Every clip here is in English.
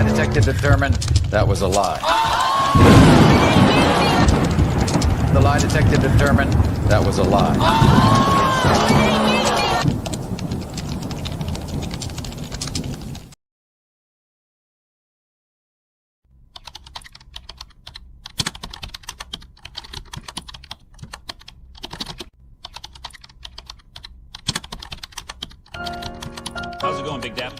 lie detector determined that was a lie. The lie detector determined that was a lie. How's it going, Big Dap?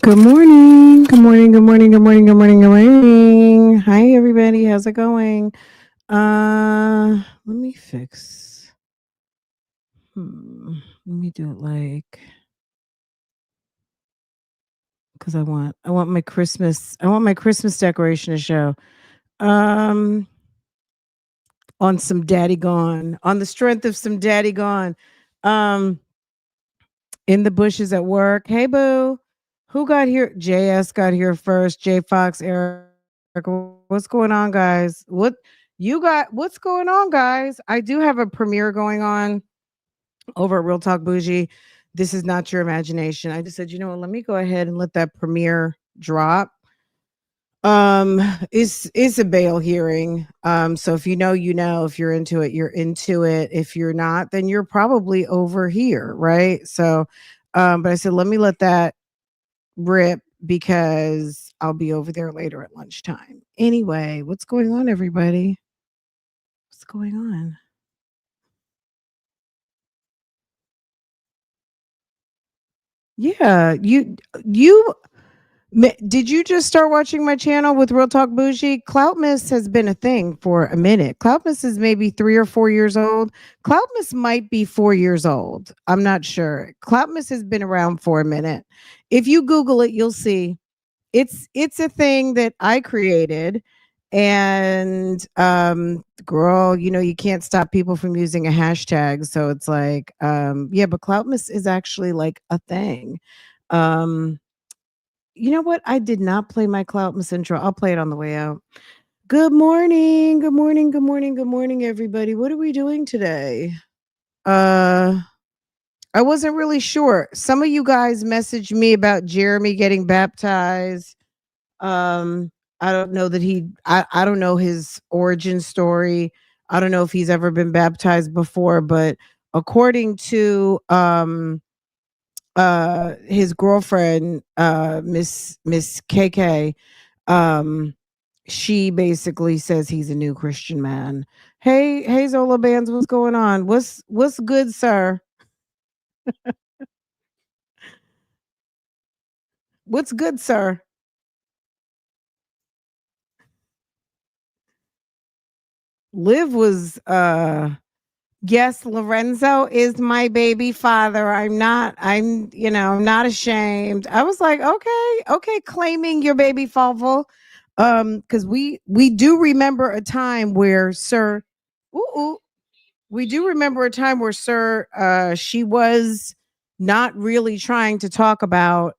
Good morning. Good morning. Good morning. Good morning. Good morning. Good morning. Hi everybody. How's it going? Let me fix. Let me do it like because I want my Christmas decoration to show. On some Daddy Gone. On the strength of some Daddy Gone. In the bushes at work. Hey boo. Who got here? JS got here first. J Fox, Eric. What's going on, guys? What's going on, guys? I do have a premiere going on over at Real Talk Bougie. This is not your imagination. I just said, you know what, let me go ahead and let that premiere drop. It's a bail hearing. So if you know, if you're into it, you're into it. If you're not, then you're probably over here, right? So but I said, let me let that rip because I'll be over there later at lunchtime. Anyway, what's going on, everybody? What's going on? Yeah, you did you just start watching my channel with Real Talk Bougie? Cloutmas has been a thing for a minute. Cloutmas is maybe 3 or 4 years old. Cloutmas might be 4 years old. I'm not sure. Cloutmas has been around for a minute. If you Google it, you'll see it's a thing that I created. And girl, you can't stop people from using a hashtag. So it's like, yeah, but Cloutmas is actually like a thing. You know what? I did not play my Cloutmas intro. I'll play it on the way out. Good morning. Good morning. Good morning. Good morning, everybody. What are we doing today? I wasn't really sure. Some of you guys messaged me about Jeremy getting baptized. I don't know that I don't know his origin story. I don't know if he's ever been baptized before, but according to his girlfriend, Miss KK, um she basically says he's a new Christian man. Hey Zola Bands, what's going on? What's good, sir? What's good, sir? Liv was yes, Lorenzo is my baby father. I'm not ashamed. I was like, okay, claiming your baby father. Because we do remember a time where Sir ooh, we do remember a time where Sir she was not really trying to talk about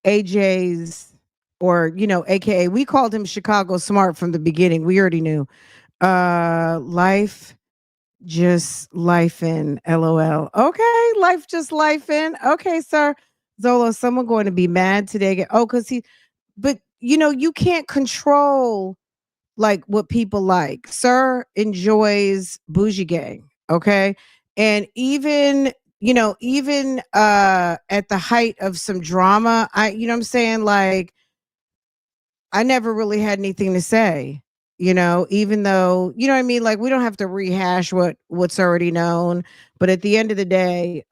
AJ's, or AKA, we called him Chicago Smart from the beginning. We already knew. Life just life in LOL. Okay, life just life in. Okay, sir. Zolo, someone going to be mad today. Oh, because but you can't control like what people like. Sir enjoys bougie gang. Okay. And even at the height of some drama, what I'm saying, like, I never really had anything to say, even though, what I mean, like, we don't have to rehash what's already known, but at the end of the day,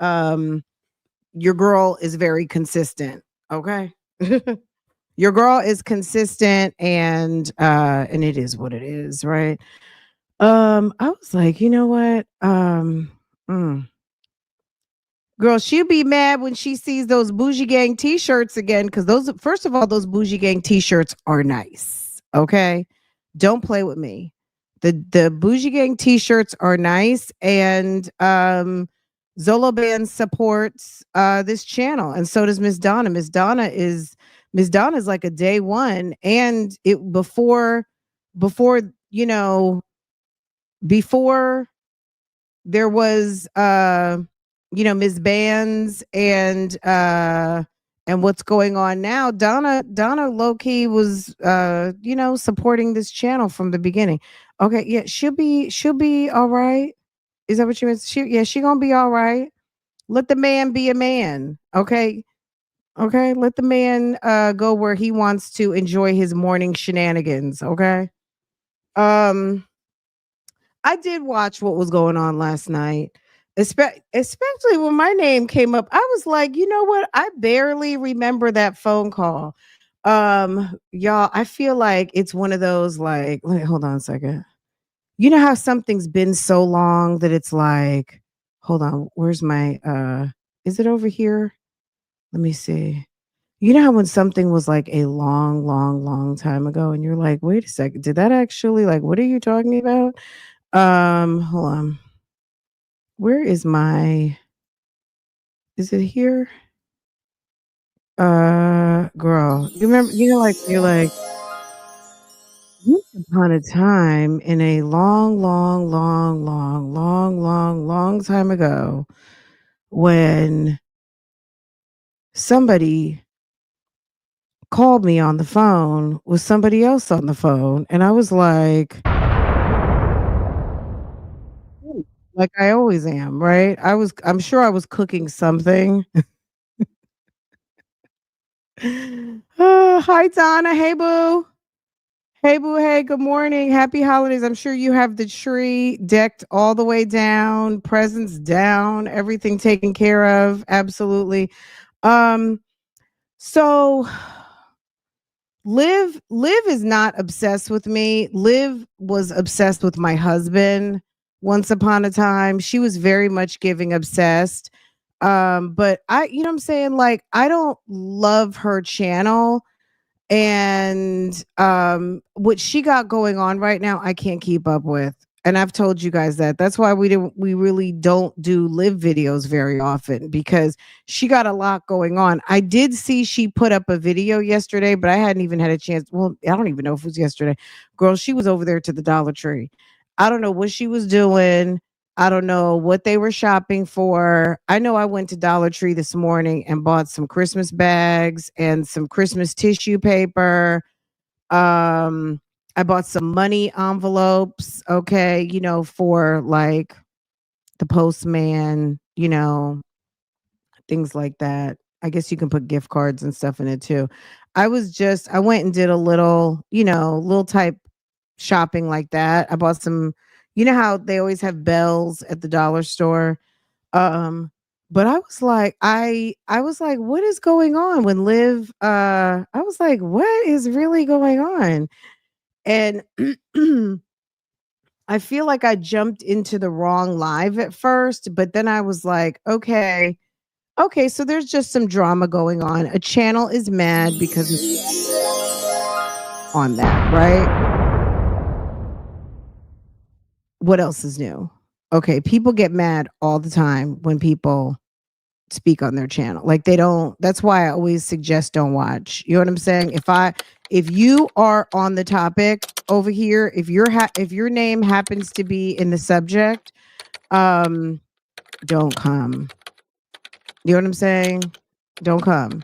your girl is very consistent, okay? Your girl is consistent, and it is what it is, right? I was like, you know what? Mm. Girl, she'll be mad when she sees those bougie gang t-shirts again, because those, first of all, those bougie gang t-shirts are nice. Okay. Don't play with me. The bougie gang t-shirts are nice, and Zolo Band supports this channel, and so does Miss Donna. Miss Donna is like a day one, and it before you know before there was Ms. Bands and what's going on now. Donna low-key was supporting this channel from the beginning. Okay, yeah, she'll be all right. Is that what you meant? She gonna be all right. Let the man be a man. Okay. Okay. Let the man go where he wants to enjoy his morning shenanigans. Okay. Um I did watch what was going on last night, especially when my name came up. I was like, you know what? I barely remember that phone call. Y'all, I feel like it's one of those, like, wait, hold on a second. You know how something's been so long that it's like, hold on, where's my is it over here? Let me see. You know how when something was like a long, long, long time ago, and you're like, wait a second, did that actually, like, what are you talking about? Hold on. Where is my is it here? Girl, you remember, like, you're like, once upon a time in a long, long, long, long, long, long, long time ago, when somebody called me on the phone with somebody else on the phone, and I was like, like I always am, right? I'm sure I was cooking something. Hi Donna, hey boo. Hey boo, hey, good morning. Happy holidays. I'm sure you have the tree decked all the way down, presents down, everything taken care of. Absolutely. Um, so Liv is not obsessed with me. Liv was obsessed with my husband once upon a time. She was very much giving obsessed. But you know what I'm saying? Like, I don't love her channel, and what she got going on right now, I can't keep up with, and I've told you guys that. That's why we really don't do live videos very often, because she got a lot going on. I did see she put up a video yesterday, but I hadn't even had a chance. Well, I don't even know if it was yesterday. Girl, she was over there to the Dollar Tree. I don't know what she was doing. I don't know what they were shopping for. I know I went to Dollar Tree this morning and bought some Christmas bags and some Christmas tissue paper. Um, I bought some money envelopes, okay, for like the postman, things like that. I guess you can put gift cards and stuff in it too. I went and did a little, little type shopping like that. I bought some, how they always have bells at the dollar store. Um, but I was like, what is going on when Liv I was like, what is really going on? And I feel like I jumped into the wrong live at first, but then I was like, okay, so there's just some drama going on. A channel is mad because it's on that, right? What else is new? Okay, people get mad all the time when people speak on their channel. Like they don't, that's why I always suggest don't watch. You know what I'm saying? If you are on the topic over here, if your name happens to be in the subject, um don't come. You know what I'm saying? Don't come.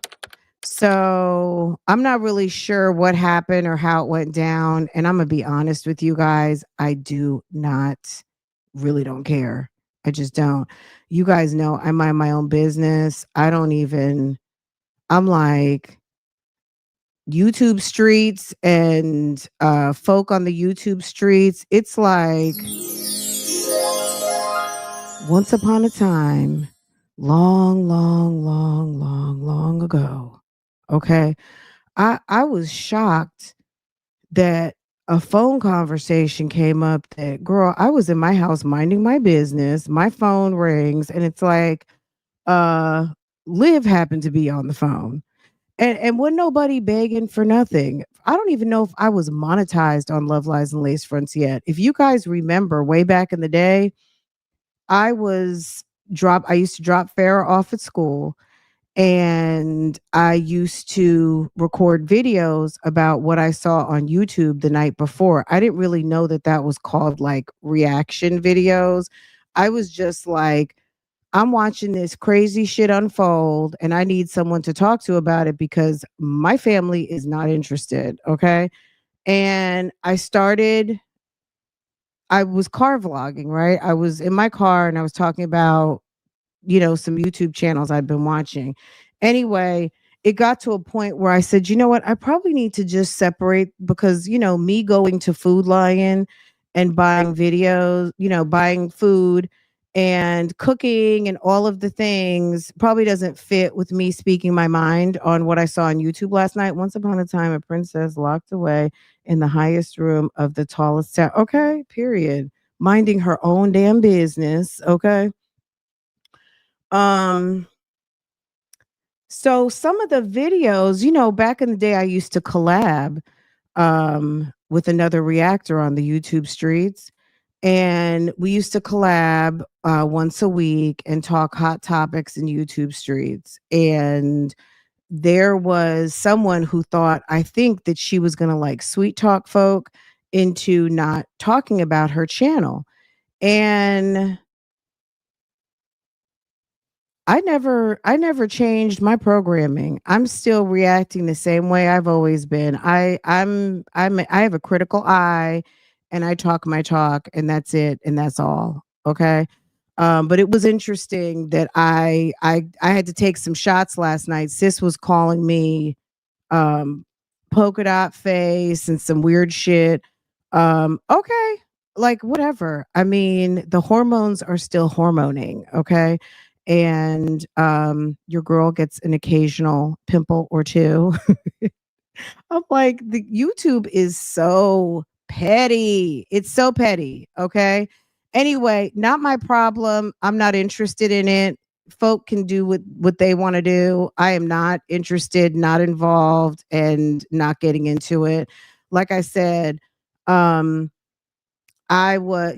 So I'm not really sure what happened or how it went down. And I'm gonna be honest with you guys. I do not really don't care. I just don't. You guys know I mind my own business. I'm like YouTube streets and folk on the YouTube streets. It's like once upon a time, long, long, long, long, long ago. Okay. I was shocked that a phone conversation came up that girl, I was in my house minding my business. My phone rings and it's like, uh, Liv happened to be on the phone. And wasn't nobody begging for nothing. I don't even know if I was monetized on Love Lies and Lace Fronts yet. If you guys remember way back in the day, I used to drop Farrah off at school and I used to record videos about what I saw on YouTube the night before. I didn't really know that that was called like reaction videos. I was just like, I'm watching this crazy shit unfold and I need someone to talk to about it because my family is not interested. Okay. And I was car vlogging, right? I was in my car and I was talking about some YouTube channels I've been watching. Anyway, it got to a point where I said, you know what? I probably need to just separate because, me going to Food Lion and buying videos, buying food and cooking and all of the things probably doesn't fit with me speaking my mind on what I saw on YouTube last night. Once upon a time, a princess locked away in the highest room of the tallest tower. Okay, period. Minding her own damn business. Okay. Um, so some of the videos, back in the day, I used to collab with another reactor on the YouTube streets. And we used to collab once a week and talk hot topics in YouTube streets. And there was someone who thought, I think that she was going to like sweet talk folk into not talking about her channel. And I never changed my programming. I'm still reacting the same way I've always been. I have a critical eye and I talk my talk and that's it and that's all. Okay? But it was interesting that I had to take some shots last night. Sis was calling me um polka dot face and some weird shit. Okay, like whatever. I mean, the hormones are still hormoning, okay? And your girl gets an occasional pimple or two. I'm like, the YouTube is so petty. It's so petty. Okay. Anyway, not my problem. I'm not interested in it. Folk can do what they want to do. I am not interested, not involved, and not getting into it. Like I said, um, I was,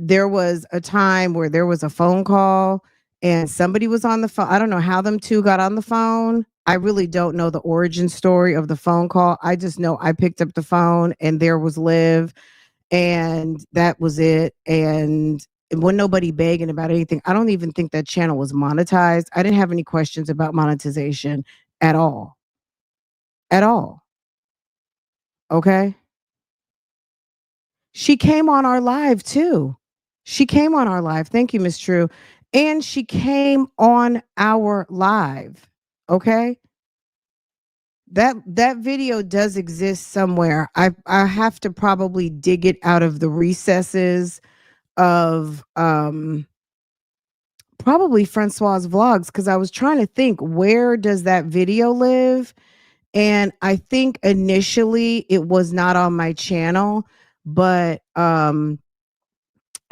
there was a time where there was a phone call and somebody was on the phone. I don't know how them two got on the phone. I really don't know the origin story of the phone call. I just know I picked up the phone and there was Liv and that was it. And when nobody begging about anything, I don't even think that channel was monetized. I didn't have any questions about monetization at all. At all. Okay. She came on our live too. She came on our live. Thank you, Miss True. And she came on our live. Okay. That video does exist somewhere. I have to probably dig it out of the recesses of probably Francoise Vlogs, because I was trying to think, where does that video live? And I think initially it was not on my channel, but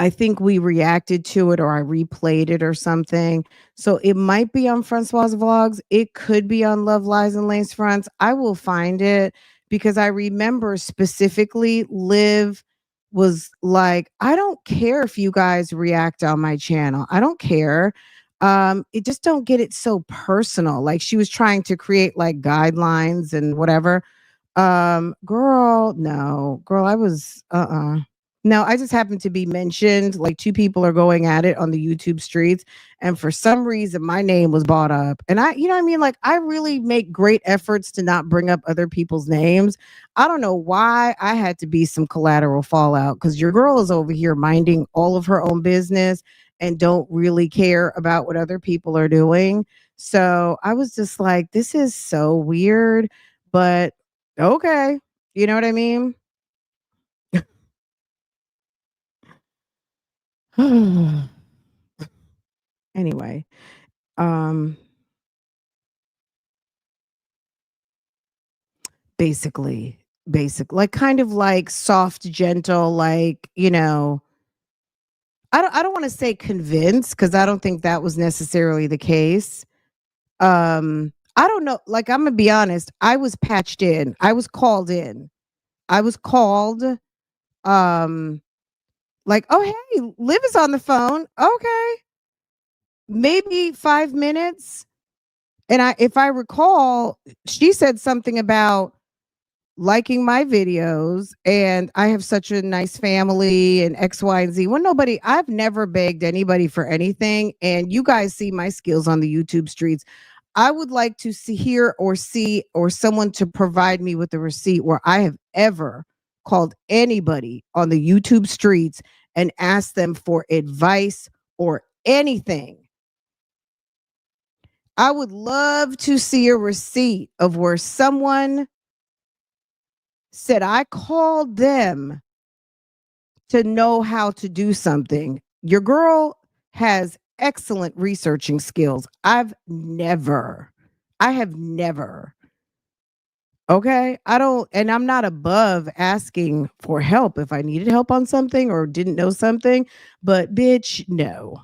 I think we reacted to it or I replayed it or something. So it might be on Francoise Vlogs. It could be on Love Lies and Lace Fronts. I will find it because I remember specifically Liv was like, I don't care if you guys react on my channel. I don't care. It just don't get it so personal. Like she was trying to create like guidelines and whatever. Girl, no. Girl, I was no, I just happened to be mentioned. Like two people are going at it on the YouTube streets. And for some reason, my name was brought up. And I, you know what I mean? Like, I really make great efforts to not bring up other people's names. I don't know why I had to be some collateral fallout because your girl is over here minding all of her own business and don't really care about what other people are doing. So I was just like, this is so weird, but okay. You know what I mean? Anyway, um, basically, like kind of like soft, gentle, like, I don't want to say convinced because I don't think that was necessarily the case. I don't know, like I'm gonna be honest, I was patched in. I was called in. I was called um like, "Oh, hey, Liv is on the phone." Okay. Maybe 5 minutes. And if I recall, she said something about liking my videos and I have such a nice family and X, Y, and Z. Well, I've never begged anybody for anything. And you guys see my skills on the YouTube streets. I would like to see or someone to provide me with a receipt where I have ever called anybody on the YouTube streets and asked them for advice or anything. I would love to see a receipt of where someone said I called them to know how to do something. Your girl has excellent researching skills. I have never. Okay. I don't, and I'm not above asking for help if I needed help on something or didn't know something, but bitch, no.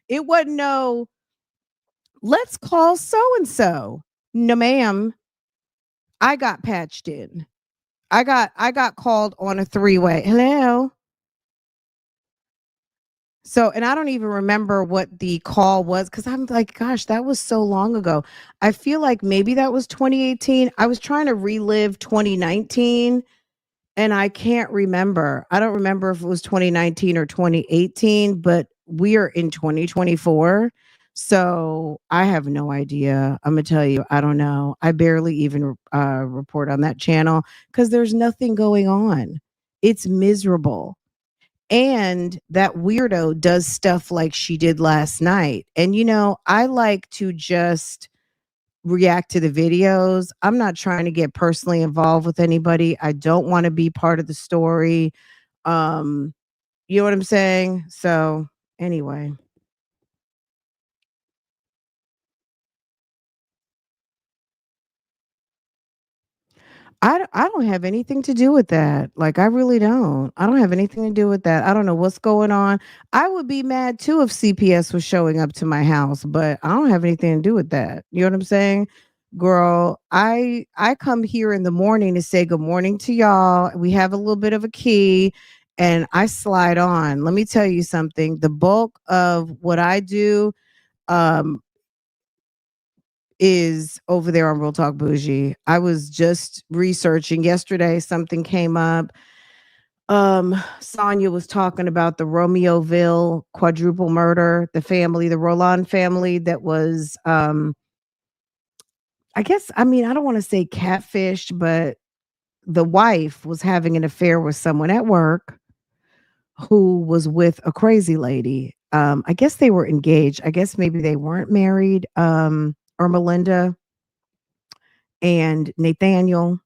It wasn't no, let's call so and so. No, ma'am. I got patched in. I got called on a three-way. Hello. So, and I don't even remember what the call was because I'm like, gosh, that was so long ago. I feel like maybe that was 2018. I was trying to relive 2019 and I can't remember. I don't remember if it was 2019 or 2018, but we are in 2024. So I have no idea. I'm going to tell you, I don't know. I barely even report on that channel because there's nothing going on. It's miserable. And that weirdo does stuff like she did last night. And, I like to just react to the videos. I'm not trying to get personally involved with anybody. I don't want to be part of the story. Um, you know what I'm saying? So, anyway. I don't have anything to do with that. Like, I really don't. I don't have anything to do with that. I don't know what's going on. I would be mad too if CPS was showing up to my house, but I don't have anything to do with that. You know what I'm saying? Girl, I come here in the morning to say good morning to y'all. We have a little bit of a key and I slide on. Let me tell you something. The bulk of what I do um is over there on Real Talk Bougie. I was just researching yesterday, something came up. Sonia was talking about the Romeoville quadruple murder, the Roland family that was I guess, I mean, I don't want to say catfished, but the wife was having an affair with someone at work who was with a crazy lady. I guess they were engaged. I guess maybe they weren't married. Or Melinda and Nathaniel.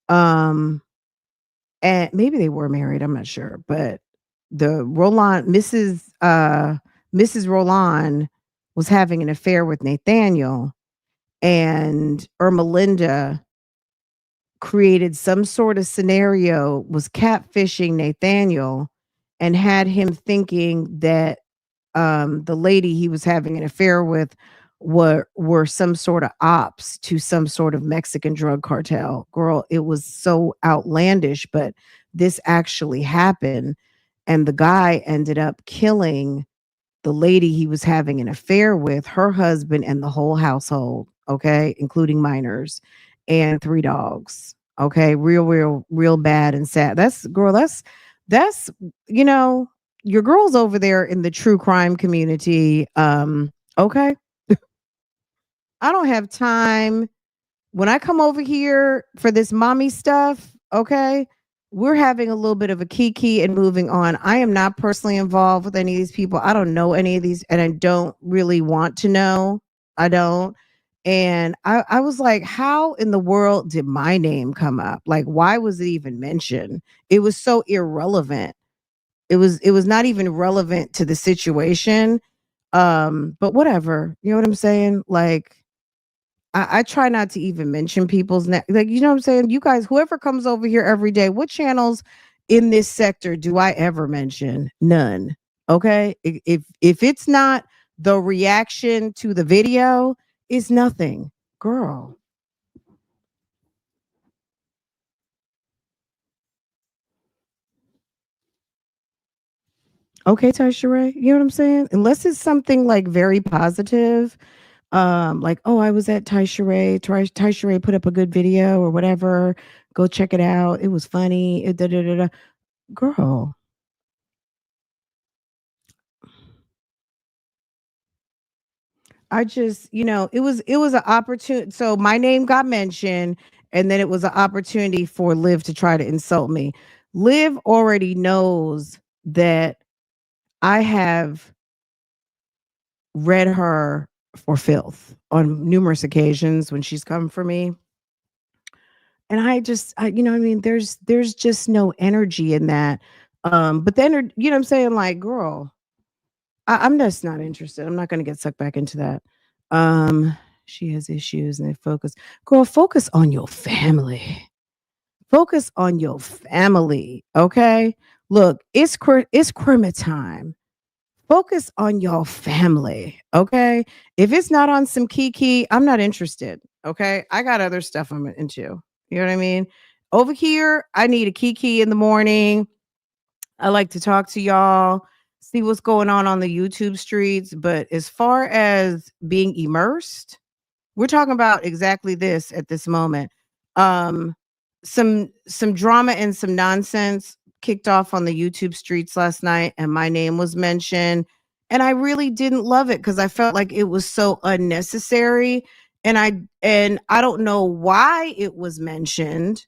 Um, and maybe they were married. I'm not sure, but the Mrs. Roland was having an affair with Nathaniel, and Ermelinda created some sort of scenario, was catfishing Nathaniel, and had him thinking that the lady he was having an affair with were some sort of ops to some sort of Mexican drug cartel. Girl, it was so outlandish, but this actually happened, and the guy ended up killing the lady he was having an affair with, her husband, and the whole household, okay, including minors and three dogs. Okay, real bad and sad. That's girl, that's you know, your girl's over there in the true crime community. Okay. I don't have time when I come over here for this mommy stuff, okay, we're having a little bit of a kiki and moving on. I am not personally involved with any of these people. I don't know any of these, and I don't really want to know. I don't. And I was like, how in the world did my name come up? Like, why was it even mentioned? It was so irrelevant. It was not even relevant to the situation. But whatever. You know what I'm saying? Like, I try not to even mention people's like, you know what I'm saying? You guys, whoever comes over here every day, what channels in this sector do I ever mention? None. Okay. If it's not the reaction to the video, it's nothing. Girl. Okay, Taisha Ray. You know what I'm saying? Unless it's something like very positive, like, oh, I was at Taisha Ray. Taisha Ray put up a good video or whatever. Go check it out. It was funny. Da, da, da, da. Girl. I just, it was an opportunity. So my name got mentioned, and then it was an opportunity for Liv to try to insult me. Liv already knows that I have read her for filth on numerous occasions when she's come for me. And I mean, there's just no energy in that. But then, you know what I'm saying? Like, girl, I'm just not interested. I'm not going to get sucked back into that. Um, she has issues and they focus. Girl, focus on your family. Focus on your family. Okay. Look, it's Christmas time. Focus on your family. Okay. If it's not on some kiki, I'm not interested. Okay. I got other stuff I'm into. You know what I mean? Over here, I need a kiki in the morning. I like to talk to y'all, see what's going on the YouTube streets. But as far as being immersed, we're talking about exactly this at this moment. Um, some drama and some nonsense kicked off on the YouTube streets last night, and my name was mentioned. And I really didn't love it because I felt like it was so unnecessary. And I don't know why it was mentioned.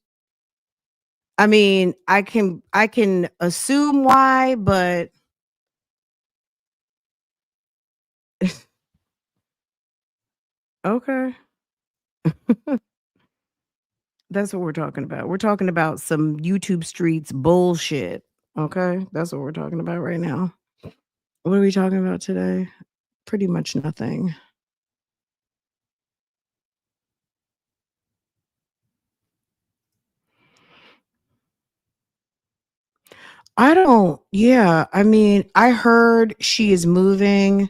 I mean, I can assume why, but okay. That's what we're talking about. We're talking about some YouTube streets bullshit. Okay? That's what we're talking about right now. What are we talking about today? Pretty much nothing. I don't, yeah. I mean, I heard she is moving.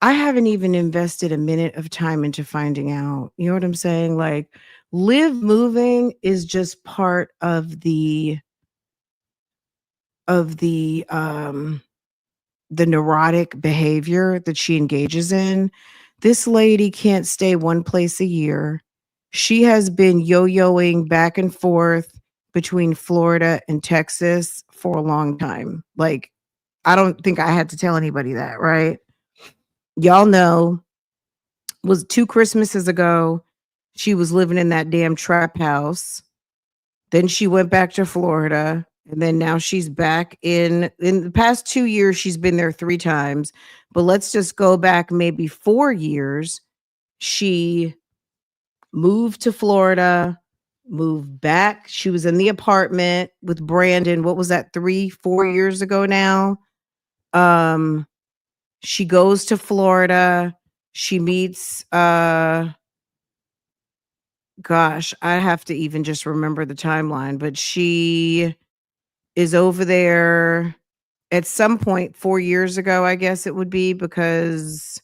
I haven't even invested a minute of time into finding out. You know what I'm saying? Like, Live moving is just part of the neurotic behavior that she engages in. This lady can't stay one place a year. She has been yo-yoing back and forth between Florida and Texas for a long time. Like, I don't think I had to tell anybody that, right? Y'all know, was 2 Christmases ago, she was living in that damn trap house. Then she went back to Florida, and then now she's back in the past 2 years, she's been there 3 times, but let's just go back maybe 4 years. She moved to Florida, moved back. She was in the apartment with Brandon. What was that, 3, 4 years ago now? Um, she goes to Florida. She meets gosh, I have to even just remember the timeline, but she is over there at some point 4 years ago, I guess it would be, because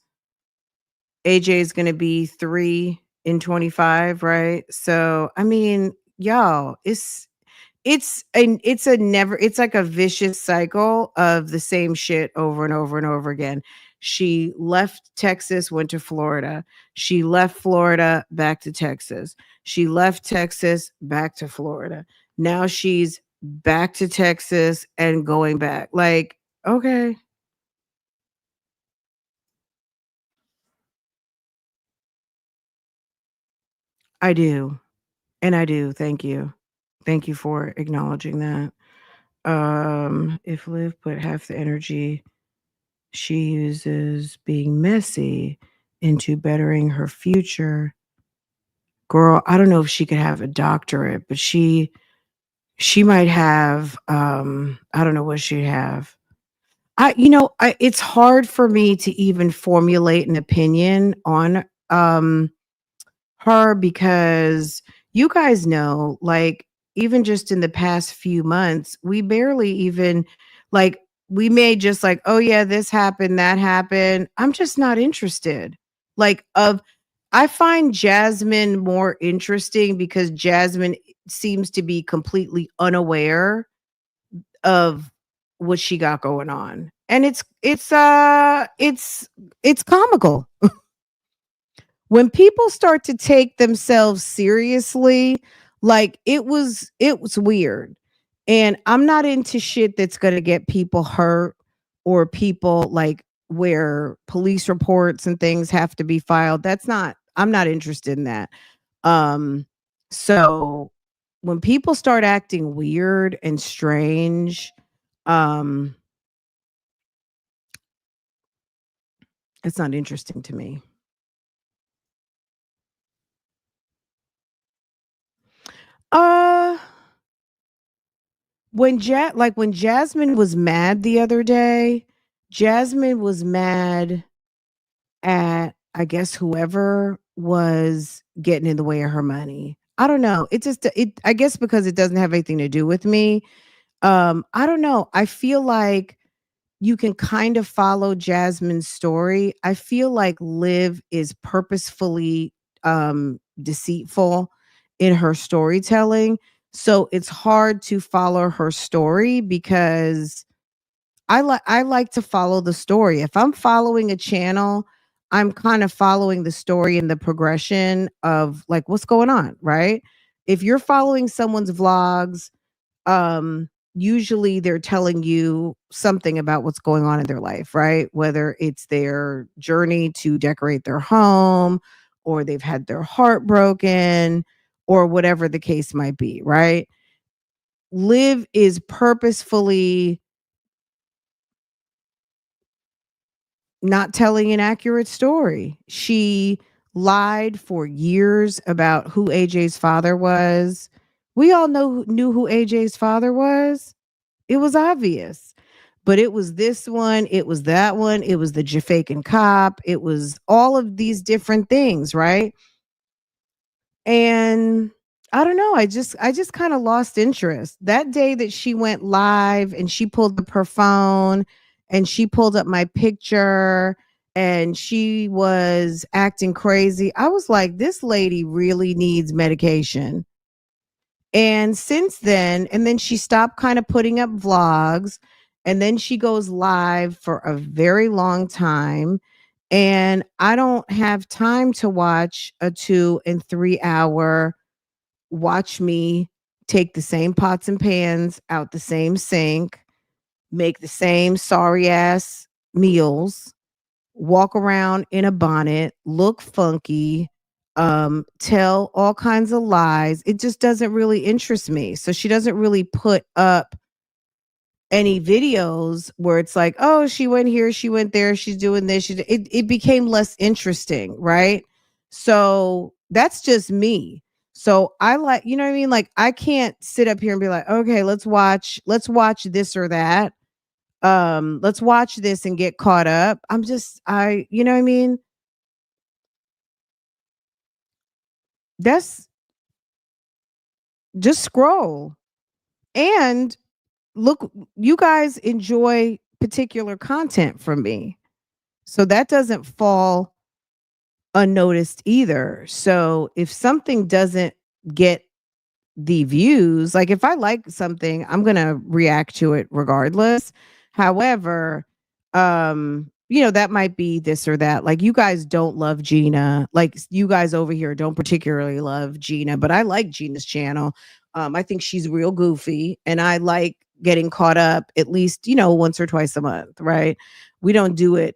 AJ is going to be 3 in 25, right? So, I mean, y'all, it's like a vicious cycle of the same shit over and over and over again. She left Texas, went to Florida. She left Florida, back to Texas. She left Texas, back to Florida. Now she's back to Texas and going back. Like, okay, I do. And I do. Thank you. Thank you for acknowledging that. If Liv put half the energy she uses being messy into bettering her future, girl, I don't know if she could have a doctorate, but she might have I don't know what she'd have. It's hard for me to even formulate an opinion on her, because you guys know, like, even just in the past few months, we barely even, like, we may just like, oh yeah, this happened, that happened. I'm just not interested. Like, of I find Jasmine more interesting because Jasmine seems to be completely unaware of what she got going on. And it's comical. When people start to take themselves seriously, like, it was weird. And I'm not into shit that's going to get people hurt, or people, like, where police reports and things have to be filed. I'm not interested in that. um so when people start acting weird and strange, um it's not interesting to me. uh when Jasmine was mad the other day, Jasmine was mad at, I guess, whoever was getting in the way of her money. I don't know. I guess because it doesn't have anything to do with me. I don't know. I feel like you can kind of follow Jasmine's story. I feel like Liv is purposefully deceitful in her storytelling. So it's hard to follow her story, because I like to follow the story. If I'm following a channel, I'm kind of following the story and the progression of, like, what's going on, right? If you're following someone's vlogs, usually they're telling you something about what's going on in their life, right? Whether it's their journey to decorate their home, or they've had their heart broken, or whatever the case might be, right? Liv is purposefully not telling an accurate story. She lied for years about who AJ's father was. We all knew who AJ's father was. It was obvious. But it was this one, it was that one, it was the Jamaican cop, it was all of these different things, right? And I don't know, I just kind of lost interest. That day that she went live and she pulled up her phone and she pulled up my picture and she was acting crazy, I was like, this lady really needs medication. And since then, and then she stopped kind of putting up vlogs, and then she goes live for a very long time. And I don't have time to watch a 2 and 3 hour watch me take the same pots and pans out the same sink, make the same sorry ass meals, walk around in a bonnet, look funky. tell all kinds of lies. It just doesn't really interest me. So she doesn't really put up any videos where it's like, oh, she went here, she went there, she's doing this. It became less interesting, right? So that's just me. So I like, you know what I mean? Like I can't sit up here and be like, okay, let's watch this or that. Let's watch this and get caught up. You know what I mean? That's just scroll. And look, you guys enjoy particular content from me. So that doesn't fall unnoticed either. So if something doesn't get the views, like if I like something, I'm going to react to it regardless. However, that might be this or that. Like you guys don't love Gina. Like you guys over here don't particularly love Gina, but I like Gina's channel. I think she's real goofy and I like getting caught up at least, once or twice a month, right? We don't do it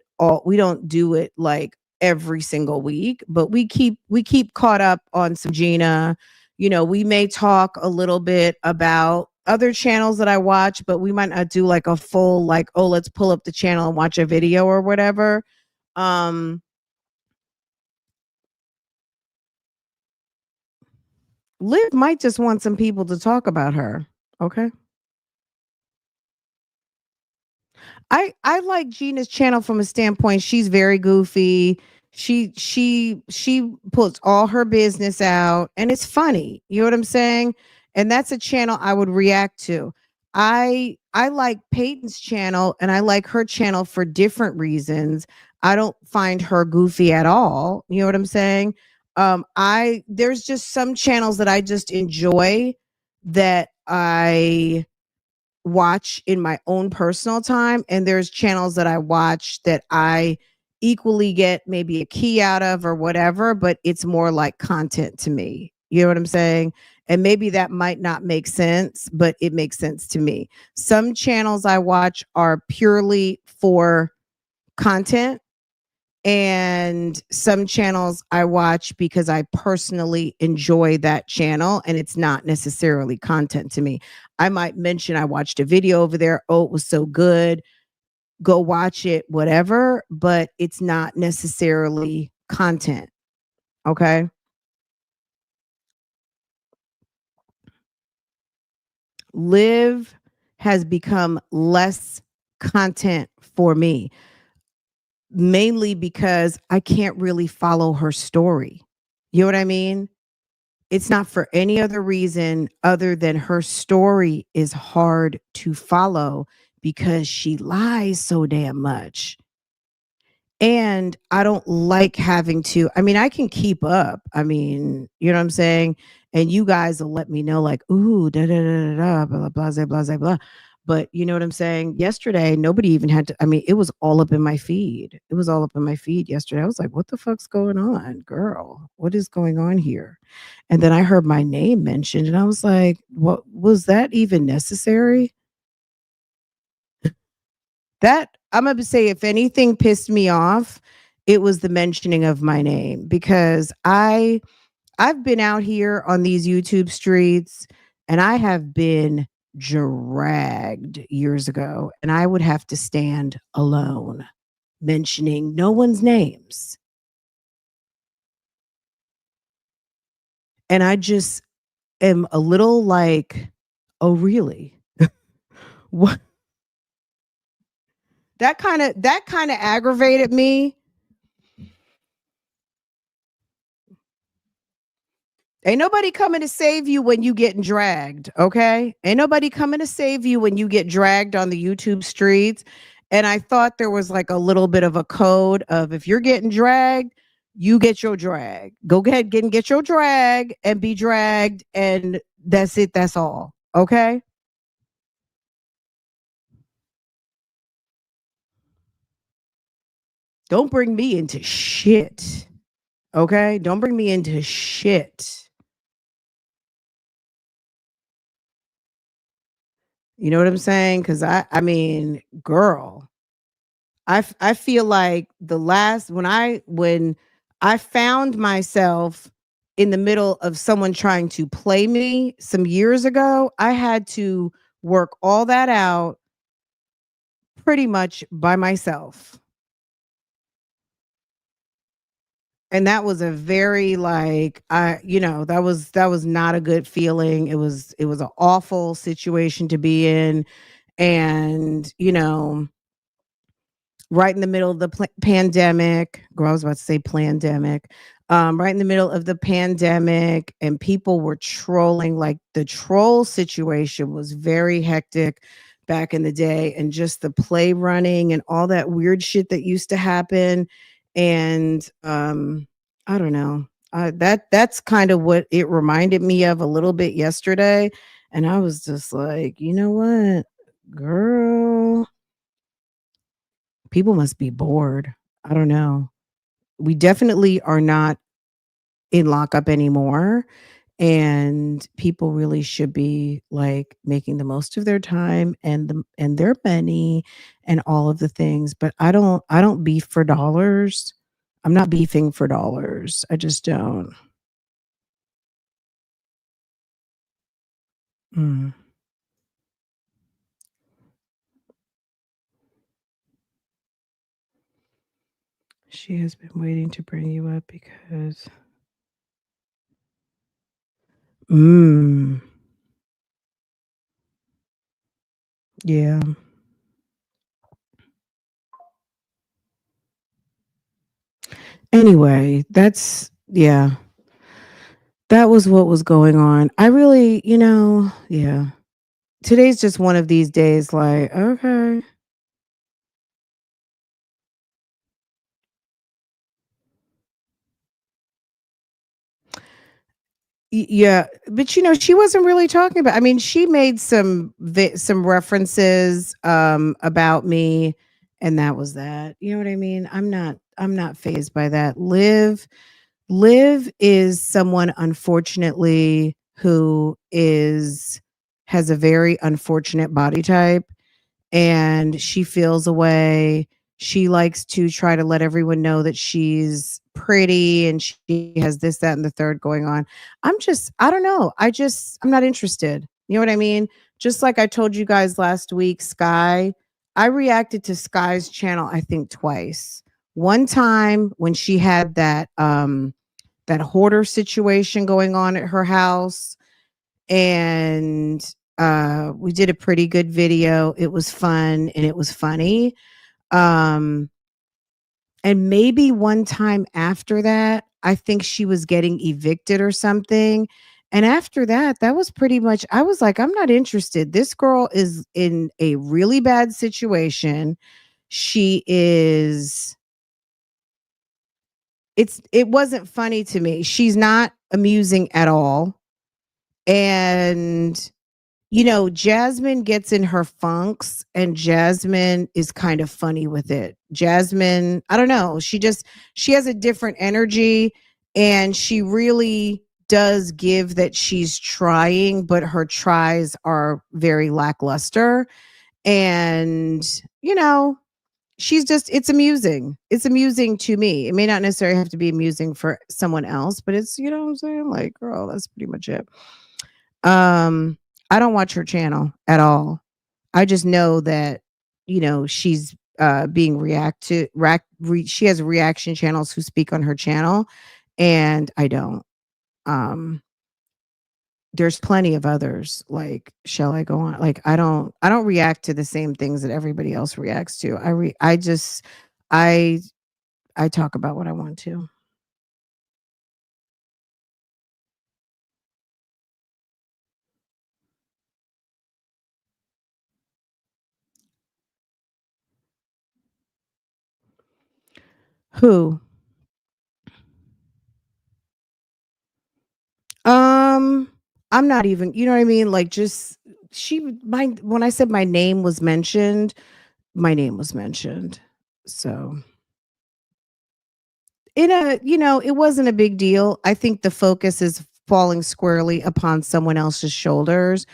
like every single week, but we keep caught up on some Gina. We may talk a little bit about other channels that I watch, but we might not do like a full like, oh, let's pull up the channel and watch a video or whatever. Um Liv might just want some people to talk about her. Okay. I like Gina's channel from a standpoint. She's very goofy. She puts all her business out and it's funny. You know what I'm saying? And that's a channel I would react to. I like Peyton's channel and I like her channel for different reasons. I don't find her goofy at all. You know what I'm saying? I There's just some channels that I just enjoy that I watch in my own personal time, and there's channels that I watch that I equally get maybe a key out of or whatever, but it's more like content to me. You know what I'm saying? And maybe that might not make sense, but it makes sense to me. Some channels I watch are purely for content, and some channels I watch because I personally enjoy that channel and it's not necessarily content to me. I might mention I watched a video over there. Oh, it was so good. Go watch it, whatever, but it's not necessarily content. Okay. Live has become less content for me, mainly because I can't really follow her story. You know what I mean? It's not for any other reason other than her story is hard to follow because she lies so damn much. And I don't like having to, I mean, I can keep up. I mean, you know what I'm saying? And you guys will let me know, like, ooh, da da da da da, blah, blah, blah, blah, blah, blah. But you know what I'm saying? Yesterday, nobody even had to, I mean, it was all up in my feed. It was all up in my feed yesterday. I was like, what the fuck's going on, girl? What is going on here? And then I heard my name mentioned and I was like, what was that even necessary? That I'm going to say, if anything pissed me off, it was the mentioning of my name because I've been out here on these YouTube streets and I have been dragged years ago and I would have to stand alone mentioning no one's names. And I just am a little like, oh really? What? That kind of aggravated me. Ain't nobody coming to save you when you getting dragged, okay? Ain't nobody coming to save you when you get dragged on the YouTube streets. And I thought there was like a little bit of a code of if you're getting dragged, you get your drag. Go ahead, get your drag and be dragged, and that's it. That's all, okay? Don't bring me into shit, okay? Don't bring me into shit. You know what I'm saying? Because I mean, girl, I feel like the last when I found myself in the middle of someone trying to play me some years ago. I had to work all that out pretty much by myself. And that was a very like that was not a good feeling. It was an awful situation to be in, and right in the middle of the pandemic. Girl, I was about to say pandemic. Right in the middle of the pandemic, and people were trolling. Like the troll situation was very hectic back in the day, and just the play running and all that weird shit that used to happen. And I don't know. That's kind of what it reminded me of a little bit yesterday. And I was just like, you know what, girl, people must be bored. I don't know. We definitely are not in lockup anymore. And people really should be like making the most of their time and their money and all of the things. But I don't beef for dollars. I'm not beefing for dollars. I just don't. Mm. She has been waiting to bring you up because mm, yeah. Anyway, that's yeah. That was what was going on. I really, yeah. Today's just one of these days like, okay. Yeah, but she wasn't really talking about. I mean, she made some references about me, and that was that. You know what I mean? I'm not phased by that. Liv is someone, unfortunately, who is has a very unfortunate body type, and she feels a way. She likes to try to let everyone know that she's pretty and she has this, that, and the third going on. I don't know. I'm not interested. You know what I mean? Just like I told you guys last week, Sky, I reacted to Sky's channel, I think twice. One time when she had that hoarder situation going on at her house, and we did a pretty good video. It was fun and it was funny. Um and maybe one time after that, I think she was getting evicted or something. And after that, that was pretty much, I was like, I'm not interested. This girl is in a really bad situation. She is it wasn't funny to me. She's not amusing at all. And Jasmine gets in her funks, and Jasmine is kind of funny with it. Jasmine, I don't know, she has a different energy, and she really does give that she's trying, but her tries are very lackluster. And you know, she's just it's amusing. It's amusing to me. It may not necessarily have to be amusing for someone else, but it's, what I'm saying, like, girl, that's pretty much it. um, I don't watch her channel at all. I just know that, she's being she has reaction channels who speak on her channel, and I don't. Um, there's plenty of others. Like, shall I go on? Like, I don't react to the same things that everybody else reacts to. I just I I talk about what I want to. Who? Um, I'm not even, you know what I mean? Like, just my when I said my name was mentioned, my name was mentioned. So, it wasn't a big deal. I think the focus is falling squarely upon someone else's shoulders.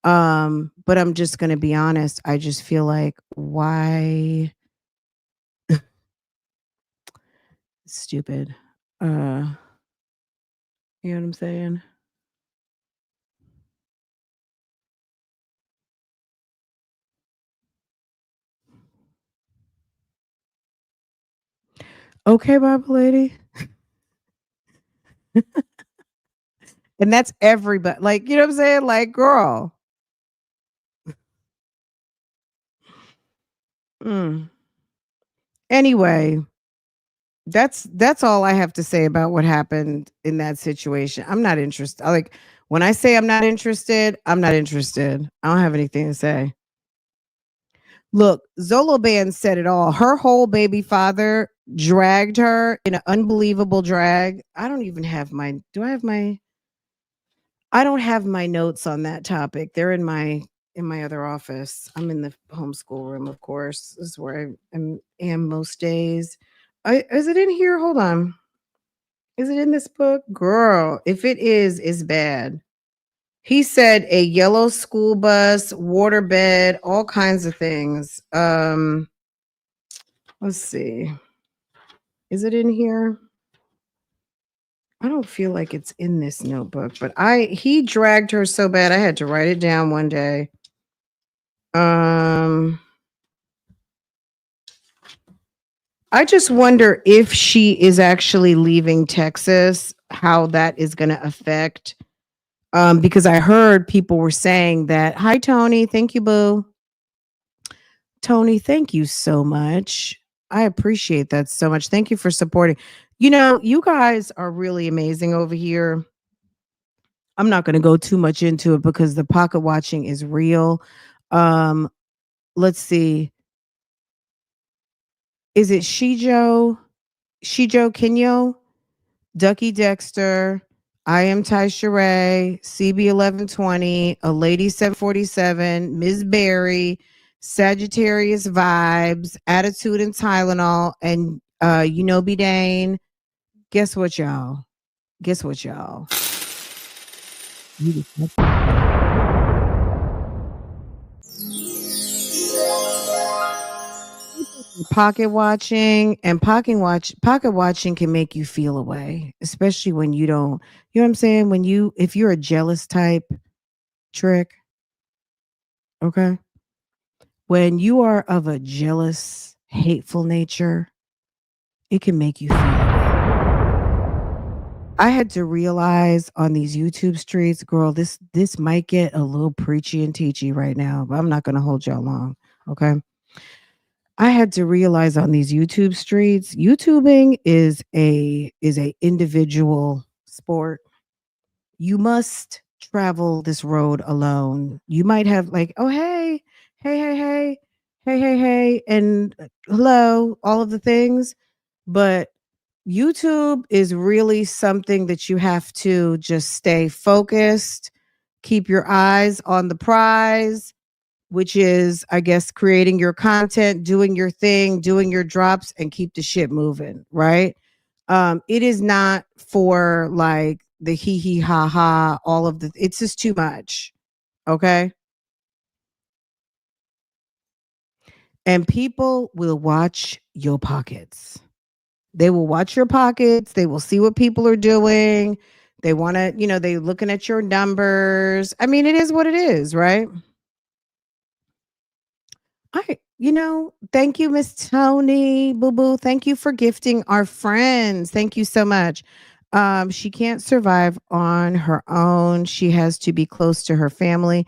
But I'm just going to be honest, I just feel like, why? Stupid. You know what I'm saying? Okay, Bible lady. And that's everybody. Like, you know what I'm saying? Like, girl. Mm. Anyway, that's all I have to say about what happened in that situation. I'm not interested. Like when I say I'm not interested, I'm not interested. I don't have anything to say. Look, Zolo Band said it all. Her whole baby father dragged her in an unbelievable drag. I don't even have my do I have my I don't have my notes on that topic. They're in my other office. I'm in the homeschool room, of course. This is where am most days. Is it in here? Hold on. Is it in this book? Girl, if it is, it's bad. He said a yellow school bus, waterbed, all kinds of things. Let's see. Is it in here? I don't feel like it's in this notebook, but he dragged her so bad I had to write it down one day. I just wonder if she is actually leaving Texas, how that is going to affect. Because I heard people were saying that, hi, Tony. Thank you, boo. Tony, thank you so much. I appreciate that so much. Thank you for supporting. You know, you guys are really amazing over here. I'm not going to go too much into it because the pocket watching is real. Um, let's see. Is it Shijo Kinyo? Ducky Dexter, I am Ty Sheree, CB1120, A Lady 747, Ms. Berry, Sagittarius Vibes, Attitude and Tylenol, and you know B Dane. Guess what, y'all? Guess what, y'all? Pocket watching and pocket watching can make you feel away, especially when you don't, you know what I'm saying? If you're a jealous type trick, okay? When you are of a jealous, hateful nature, it can make you feel I had to realize on these YouTube streets, girl, this might get a little preachy and teachy right now, but I'm not going to hold y'all long, okay? I had to realize on these YouTube streets, YouTubing is a individual sport. You must travel this road alone. You might have like, oh hey, and hello, all of the things, but YouTube is really something that you have to just stay focused, keep your eyes on the prize, which is, I guess, creating your content, doing your thing, doing your drops, and keep the shit moving, right? It is not for like the hee hee ha ha, all of the, it's just too much. Okay. And people will watch your pockets. They will watch your pockets. They will see what people are doing. They want to, they looking at your numbers. I mean, it is what it is, right? Thank you, Miss Tony, boo boo. Thank you for gifting our friends. Thank you so much. She can't survive on her own. She has to be close to her family.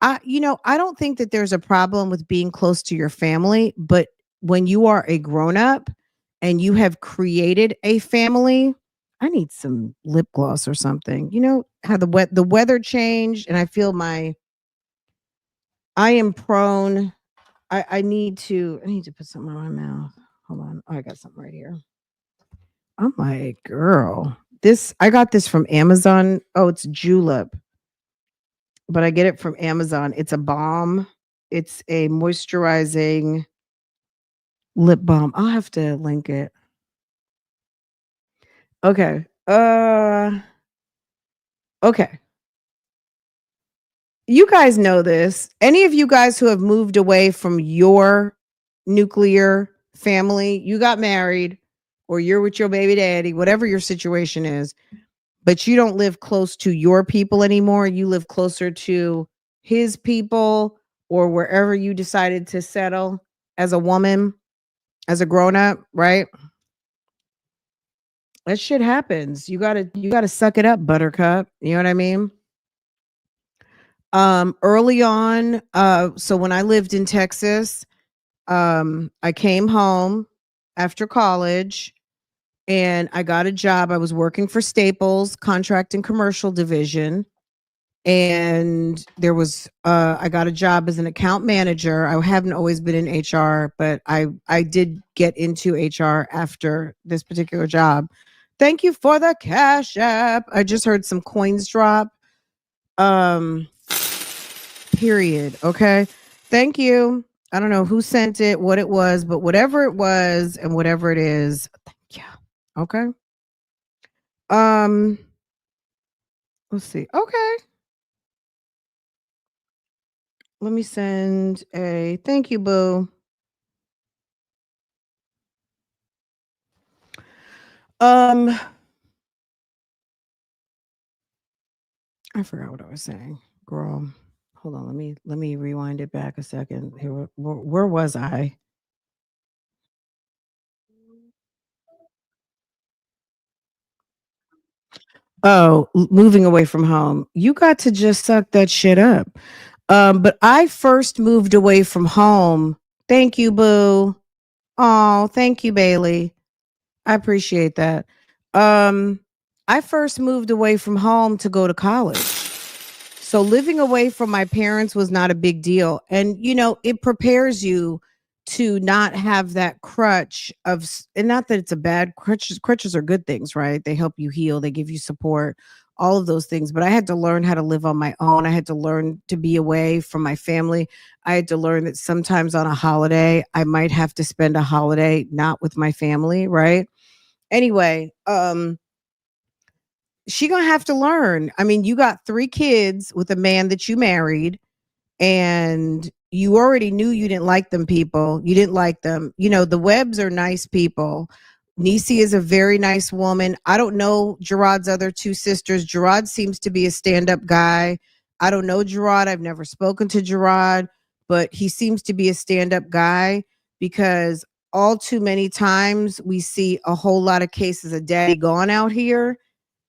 I don't think that there's a problem with being close to your family, but when you are a grown up and you have created a family, I need some lip gloss or something. You know how the weather changed, and I am prone. I need to put something on my mouth. Hold on. Oh, I got something right here. I'm like, girl, I got this from Amazon. Oh, it's julep, but I get it from Amazon. It's a balm. It's a moisturizing lip balm. I'll have to link it. Okay. Okay. You guys know this. Any of you guys who have moved away from your nuclear family, you got married, or you're with your baby daddy, whatever your situation is, but you don't live close to your people anymore. You live closer to his people or wherever you decided to settle as a woman, as a grown up, right? That shit happens. You gotta suck it up, buttercup. You know what I mean? Early on, so when I lived in Texas, I came home after college and I got a job. I was working for Staples, contract and commercial division. And there was I got a job as an account manager. I haven't always been in HR, but I did get into HR after this particular job. Thank you for the Cash App. I just heard some coins drop. Um period. Okay. Thank you. I don't know who sent it, what it was, but whatever it was and whatever it is, thank you. Okay. Um let's see. Okay. Let me send a thank you, boo. Um, I forgot what I was saying. Girl, hold on. Let me rewind it back a second. Here, where was I? Oh, moving away from home. You got to just suck that shit up. But I first moved away from home. Thank you, boo. Oh, thank you, Bailey. I appreciate that. Um, I first moved away from home to go to college. So living away from my parents was not a big deal. And it prepares you to not have that crutch of and not that it's a bad crutches are good things, right? They help you heal, they give you support, all of those things. But I had to learn how to live on my own. I had to learn to be away from my family. I had to learn that sometimes on a holiday, I might have to spend a holiday not with my family, right? Anyway, she gonna have to learn. I mean, you got 3 kids with a man that you married, and you already knew you didn't like them people. You didn't like them. The Webbs are nice people. Nisi is a very nice woman. I don't know Gerard's other 2 sisters. Gerard seems to be a stand-up guy. I don't know Gerard. I've never spoken to Gerard, but he seems to be a stand-up guy because all too many times we see a whole lot of cases of daddy gone out here,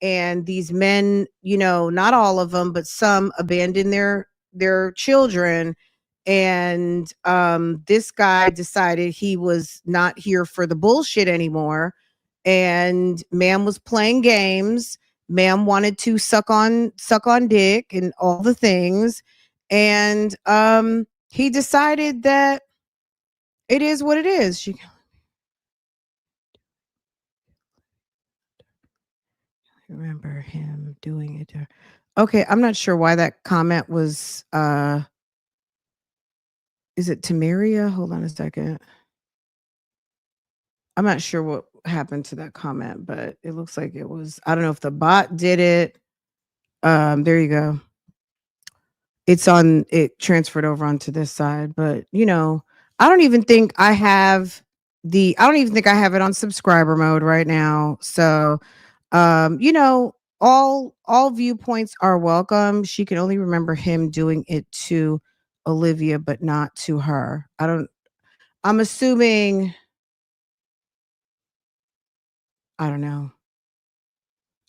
and these men, not all of them but some, abandon their children. And this guy decided he was not here for the bullshit anymore, and ma'am was playing games. Ma'am wanted to suck on dick and all the things. And he decided that it is what it is. She remember him doing it to her. Okay, I'm not sure why that comment was is it Tamaria? Hold on a second. I'm not sure what happened to that comment, but it looks like it was, I don't know if the bot did it. There you go. It transferred over onto this side, but I don't even think I have it on subscriber mode right now. So all viewpoints are welcome. She can only remember him doing it to Olivia, but not to her. I'm assuming, I don't know.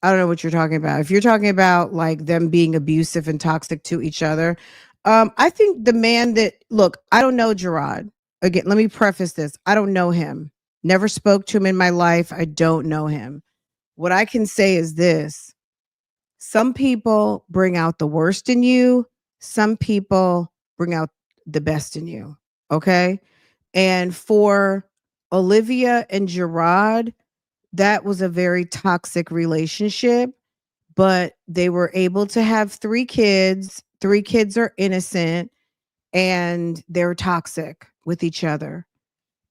I don't know what you're talking about. If you're talking about like them being abusive and toxic to each other, I think the man that, look, I don't know Gerard. Again, let me preface this. I don't know him. Never spoke to him in my life. I don't know him. What I can say is this: some people bring out the worst in you. Some people bring out the best in you. Okay. And for Olivia and Gerard, that was a very toxic relationship, but they were able to have 3 kids. 3 kids are innocent, and they're toxic with each other.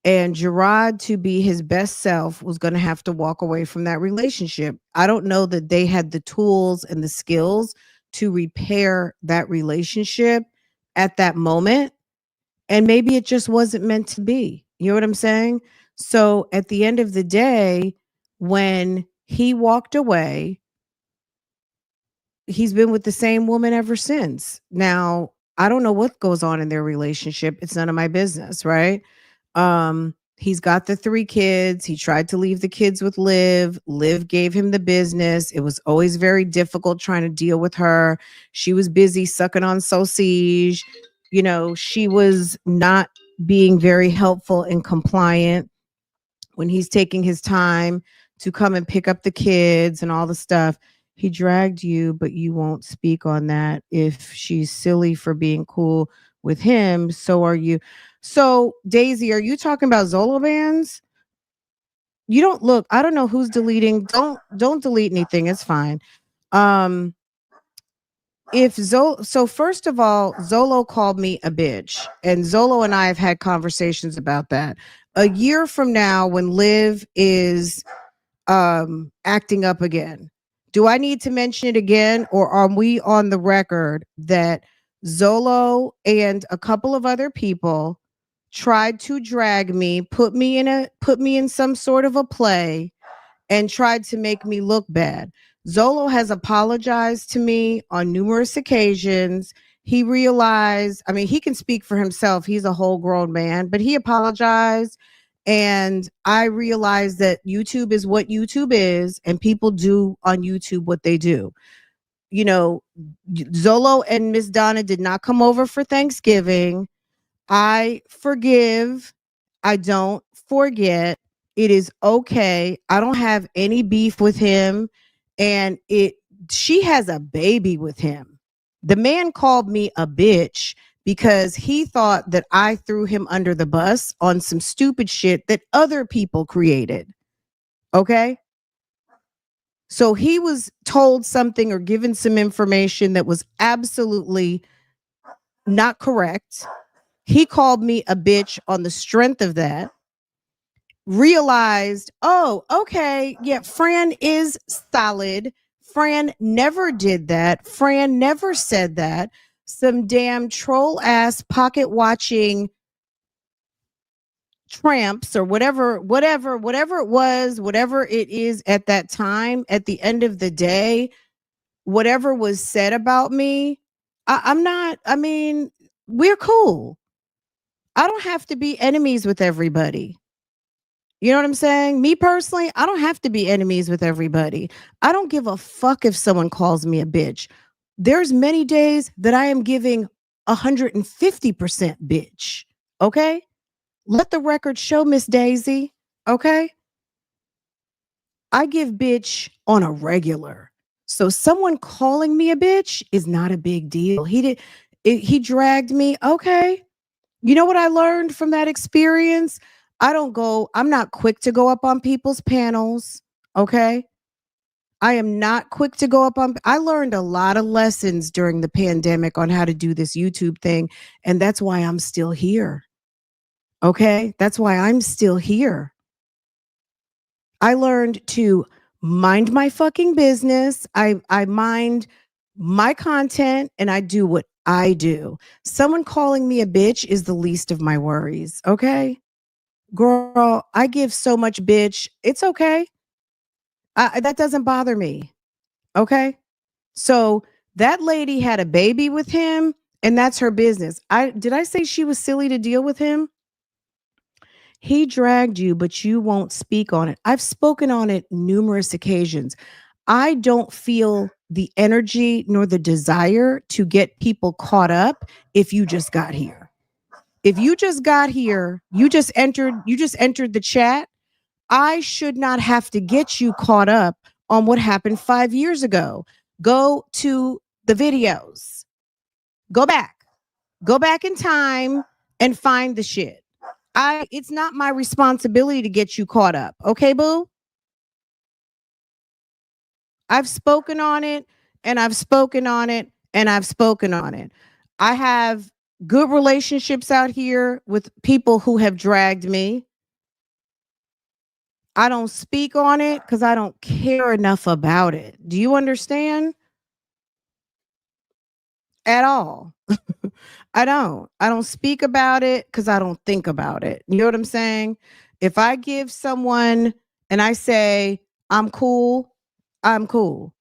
And Gerard, to be his best self, was going to have to walk away from that relationship. I don't know that they had the tools and the skills to repair that relationship at that moment. And maybe it just wasn't meant to be. You know what I'm saying? So at the end of the day, when he walked away, he's been with the same woman ever since. Now, I don't know what goes on in their relationship. It's none of my business, right? He's got the 3 kids. He tried to leave the kids with Liv. Liv gave him the business. It was always very difficult trying to deal with her. She was busy sucking on sausage. You know, she was not being very helpful and compliant when he's taking his time to come and pick up the kids and all the stuff. He dragged you, but you won't speak on that. If she's silly for being cool with him, so are you. So, Daisy, are you talking about Zolo bands? You don't look. I don't know who's deleting. Don't delete anything. It's fine. Um, if Zolo, so first of all, Zolo called me a bitch, and Zolo and I have had conversations about that. A year from now, when Liv is acting up again, do I need to mention it again, or are we on the record that Zolo and a couple of other people tried to drag me, put me in some sort of a play and tried to make me look bad? Zolo has apologized to me on numerous occasions. He realized, I mean, he can speak for himself. He's a whole grown man, but he apologized. And I realized that YouTube is what YouTube is, and people do on YouTube what they do. You know, Zolo and Miss Donna did not come over for Thanksgiving. I forgive. I don't forget. It is okay. I don't have any beef with him. And she has a baby with him. The man called me a bitch because he thought that I threw him under the bus on some stupid shit that other people created. Okay? So he was told something or given some information that was absolutely not correct. He called me a bitch on the strength of that. Realized, oh, okay, yeah, Fran is solid. Fran never did that. Fran never said that. Some damn troll ass pocket watching tramps or whatever it was, whatever it is at that time, at the end of the day, whatever was said about me, I'm not, I mean, we're cool. I don't have to be enemies with everybody. You know what I'm saying? Me personally, I don't have to be enemies with everybody. I don't give a fuck if someone calls me a bitch. There's many days that I am giving 150% bitch. Okay? Let the record show, Miss Daisy. Okay? I give bitch on a regular. So someone calling me a bitch is not a big deal. He dragged me. Okay. You know what I learned from that experience? I'm not quick to go up on people's panels. Okay. I am not quick to go up on, I learned a lot of lessons during the pandemic on how to do this YouTube thing. And that's why I'm still here. Okay. That's why I'm still here. I learned to mind my fucking business. I mind my content and I do what I do. Someone calling me a bitch is the least of my worries. Okay. Girl, I give so much bitch. It's okay. That doesn't bother me. Okay. So that lady had a baby with him and that's her business. Did I say she was silly to deal with him? He dragged you, but you won't speak on it. I've spoken on it numerous occasions. I don't feel the energy nor the desire to get people caught up if you just got here. If you just got here, you just entered the chat. I should not have to get you caught up on what happened 5 years ago. Go to the videos. Go back. Go back in time and find the shit. It's not my responsibility to get you caught up. Okay, boo? I've spoken on it and I've spoken on it and I've spoken on it. I have good relationships out here with people who have dragged me. I don't speak on it because I don't care enough about it. Do you understand? At all. I don't. I don't speak about it because I don't think about it. You know what I'm saying? If I give someone and I say, I'm cool, I'm cool.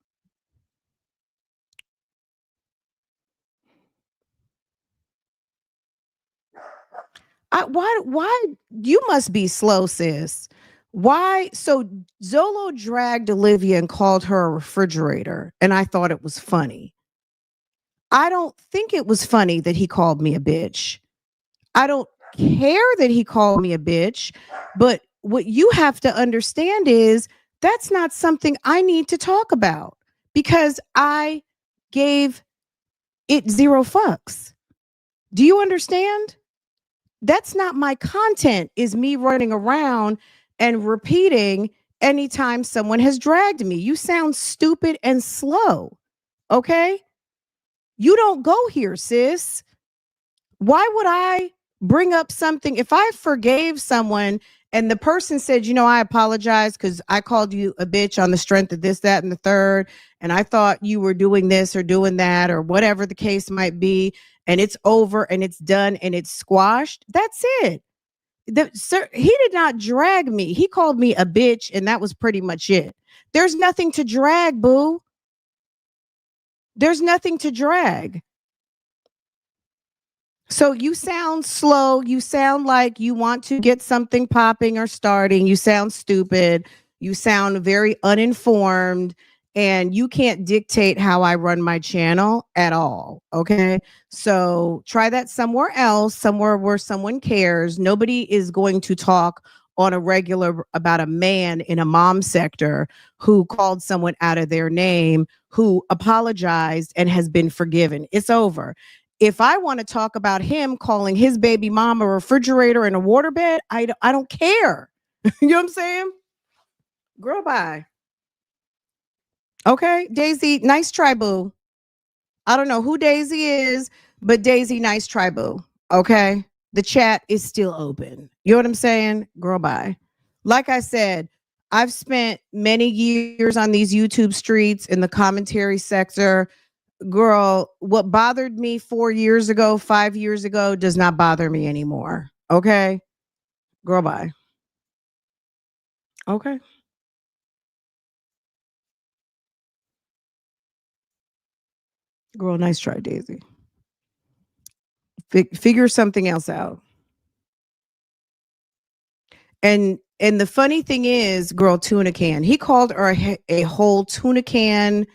Why you must be slow, sis. Why? So Zolo dragged Olivia and called her a refrigerator, and I thought it was funny. I don't think it was funny that he called me a bitch. I don't care that he called me a bitch, but what you have to understand is that's not something I need to talk about because I gave it zero fucks. Do you understand? That's not my content, is me running around and repeating anytime someone has dragged me. You sound stupid and slow. Okay? You don't go here, sis. Why would I bring up something if I forgave someone and the person said, I apologize because I called you a bitch on the strength of this, that, and the third, and I thought you were doing this or doing that or whatever the case might be, and it's over and it's done and it's squashed. That's it. Sir, he did not drag me. He called me a bitch, and that was pretty much it. There's nothing to drag, boo. There's nothing to drag. So you sound slow. You sound like you want to get something popping or starting. You sound stupid. You sound very uninformed. And you can't dictate how I run my channel at all. Okay. So try that somewhere else, somewhere where someone cares. Nobody is going to talk on a regular about a man in a mom sector who called someone out of their name, who apologized and has been forgiven. It's over. If I want to talk about him calling his baby mom a refrigerator and a waterbed, I don't care. You know what I'm saying? Girl, bye. Okay, Daisy, nice try, boo. I don't know who Daisy is, but Daisy, nice try, boo. Okay, the chat is still open. You know what I'm saying? Girl, bye. Like I said, I've spent many years on these YouTube streets in the commentary sector. Girl, what bothered me 4 years ago, 5 years ago, does not bother me anymore. Okay, girl, bye. Okay, girl, nice try, Daisy. Figure something else out. And the funny thing is, girl, tuna can. He called her a whole tuna can,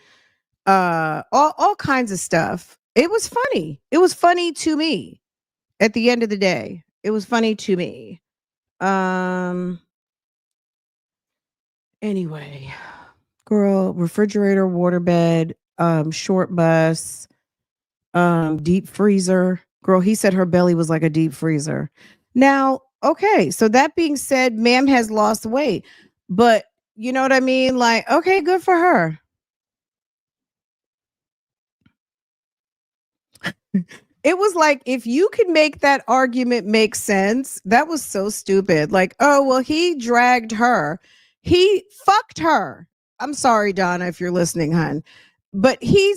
all kinds of stuff. It was funny. It was funny to me. At the end of the day, it was funny to me. Um. Anyway, girl, refrigerator, waterbed, short bus, deep freezer. Girl, he said her belly was like a deep freezer. Now, okay, so that being said, ma'am has lost weight, but you know what I mean? Like, okay, good for her. It was like, if you could make that argument make sense, that was so stupid. Like, oh, well, he dragged her. He fucked her. I'm sorry, Donna, if you're listening, hon. But he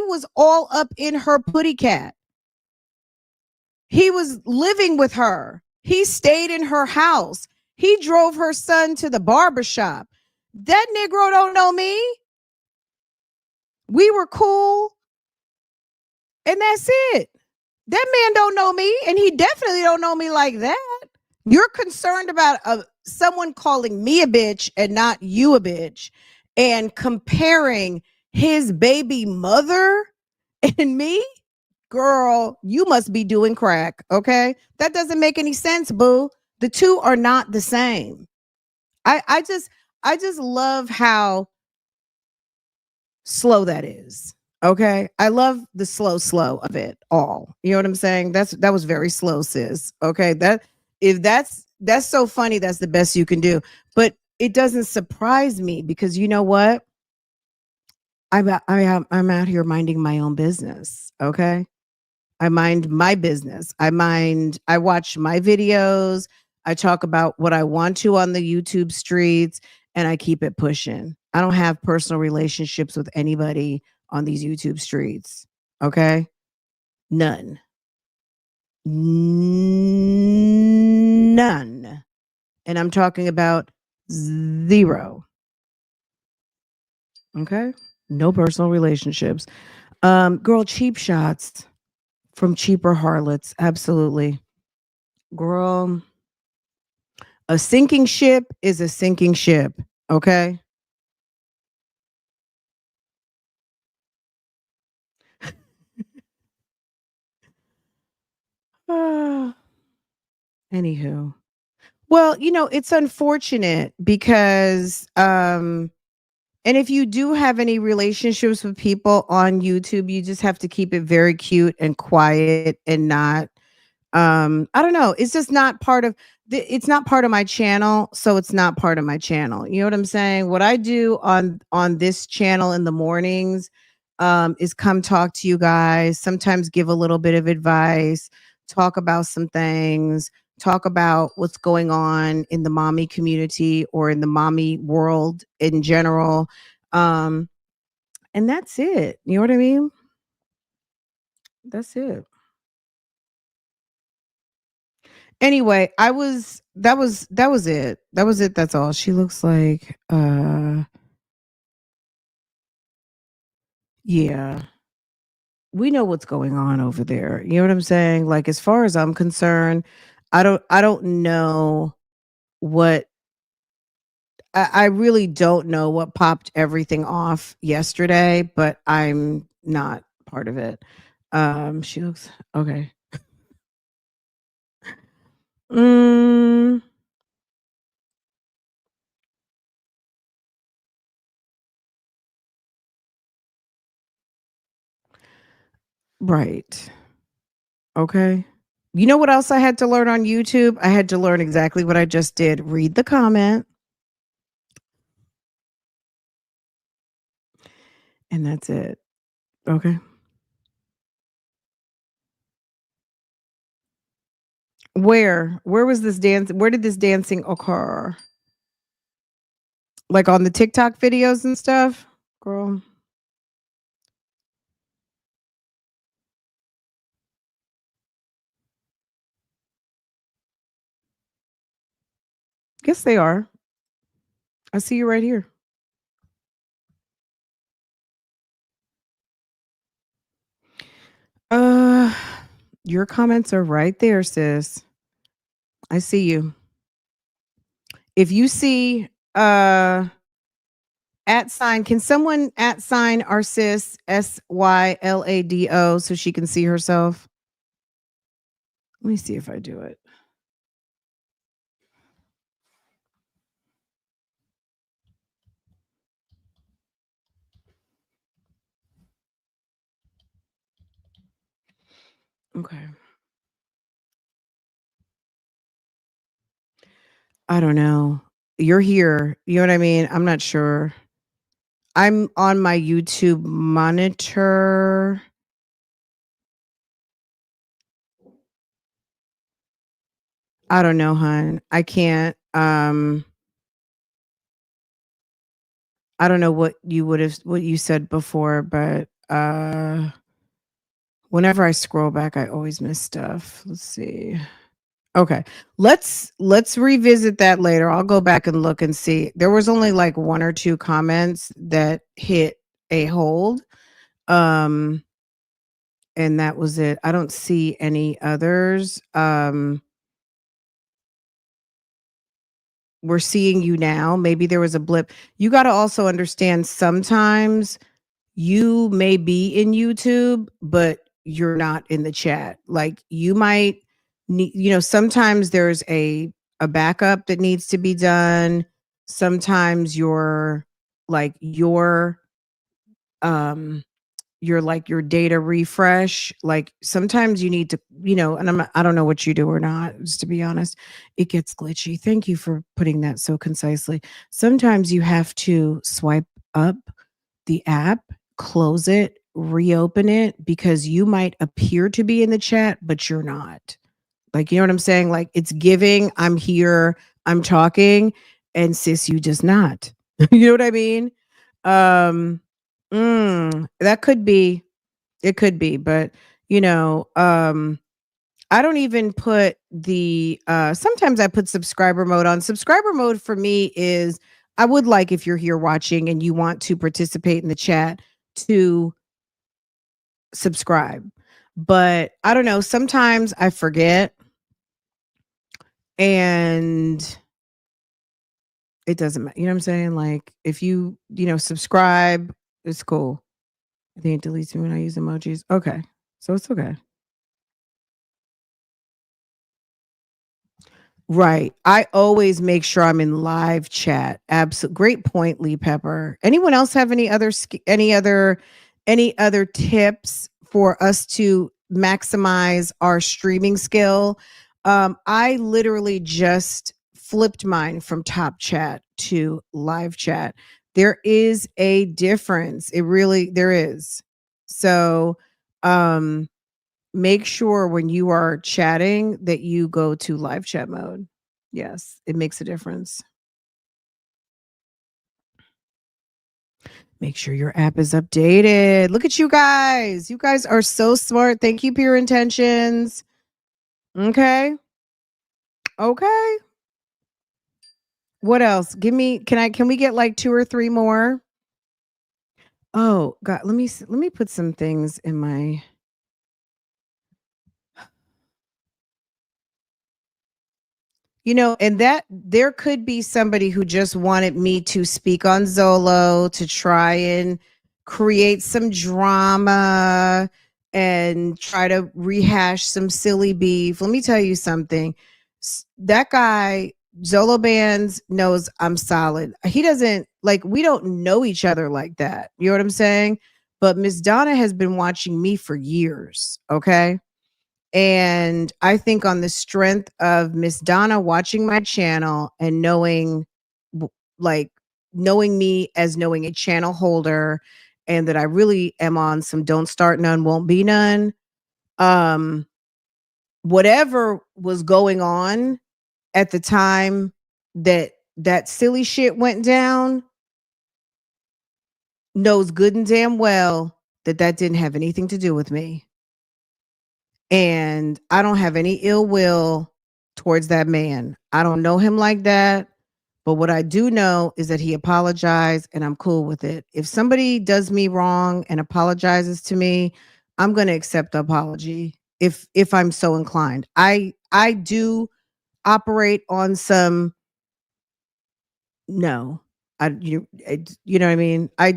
was all up in her putty cat. He was living with her. He stayed in her house. He drove her son to the barbershop. That Negro don't know me. We were cool. And that's it. That man don't know me, and he definitely don't know me like that. You're concerned about someone calling me a bitch and not you a bitch, and comparing his baby mother and me. Girl, you must be doing crack. Okay, that doesn't make any sense, boo. The two are not the same. I just love how slow that is. Okay. I love the slow of it all. You know what I'm saying? That was very slow, sis. Okay. That's so funny, that's the best you can do. But it doesn't surprise me because you know what? I'm out here minding my own business. Okay. I mind my business. I watch my videos. I talk about what I want to on the YouTube streets and I keep it pushing. I don't have personal relationships with anybody on these YouTube streets. Okay? None. None. And I'm talking about zero. Okay? No personal relationships. Girl, cheap shots from cheaper harlots. Absolutely. Girl, a sinking ship is a sinking ship. Okay? Ah, anywho. Well, it's unfortunate because and if you do have any relationships with people on YouTube, you just have to keep it very cute and quiet and not I don't know, it's just not part of it's not part of my channel, so it's not part of my channel. You know what I'm saying? What I do on this channel in the mornings is come talk to you guys, sometimes give a little bit of advice, talk about some things, talk about what's going on in the mommy community or in the mommy world in general. Um and that's it. You know what I mean? That's it. Anyway, I was that was it. That was it, that's all. She looks like yeah. We know what's going on over there. You know what I'm saying? Like as far as I'm concerned, I don't know what I really don't know what popped everything off yesterday, but I'm not part of it. She looks okay. Mm, right. Okay. You know what else I had to learn on YouTube? I had to learn exactly what I just did. Read the comment, and that's it. Okay. Where was this dance? Where did this dancing occur? Like on the TikTok videos and stuff? Girl. Yes, they are. I see you right here. Uh your comments are right there, sis. I see you. If you see at sign, can someone at sign our sis SYLADO so she can see herself? Let me see if I do it. Okay. I don't know. You're here. You know what I mean? I'm not sure. I'm on my YouTube monitor. I don't know, hun. I can't I don't know what you said before, but whenever I scroll back I always miss stuff. Let's see. Okay. Let's revisit that later. I'll go back and look and see. There was only like one or two comments that hit a hold. Um and that was it. I don't see any others. We're seeing you now. Maybe there was a blip. You got to also understand sometimes you may be in YouTube, but you're not in the chat. Like you might need, sometimes there's a backup that needs to be done. Sometimes um your data refresh, like sometimes you need to, and I don't know what you do or not, just to be honest. It gets glitchy. Thank you for putting that so concisely. Sometimes you have to swipe up the app, close it, reopen it, because you might appear to be in the chat but you're not. Like, you know what I'm saying? Like it's giving, I'm here, I'm talking, and sis, you just not. You know what I mean? um that could be, it could be, but you know, I don't even put the sometimes I put subscriber mode on. Subscriber mode for me is I would like if you're here watching and you want to participate in the chat to subscribe. But I don't know, sometimes I forget and it doesn't matter. You know what I'm saying? Like if you subscribe, it's cool. I think it deletes me when I use emojis. Okay. So it's okay. Right. I always make sure I'm in live chat. Absolutely. Great point, Lee Pepper. Anyone else have any other tips for us to maximize our streaming skill? I literally just flipped mine from top chat to live chat. There is a difference. It really there is. So, um make sure when you are chatting that you go to live chat mode. Yes, it makes a difference. Make sure your app is updated. Look at you guys. You guys are so smart. Thank you, Pure Intentions. Okay. Okay. What else? Can we get like two or three more? Oh, God, let me put some things in my and that there could be somebody who just wanted me to speak on Zolo to try and create some drama and try to rehash some silly beef. Let me tell you something. That guy, Zolo Bands, knows I'm solid. He doesn't like, we don't know each other like that. You know what I'm saying? But Miss Donna has been watching me for years. Okay. And I think on the strength of Miss Donna watching my channel and like knowing me as knowing a channel holder and that I really am on some don't start none, won't be none. Um, Whatever was going on at the time that silly shit went down knows good and damn well that didn't have anything to do with me. And I don't have any ill will towards that man. I don't know him like that. But what I do know is that he apologized and I'm cool with it. If somebody does me wrong and apologizes to me, I'm going to accept the apology if I'm so inclined. I do operate on some no. You know what I mean? I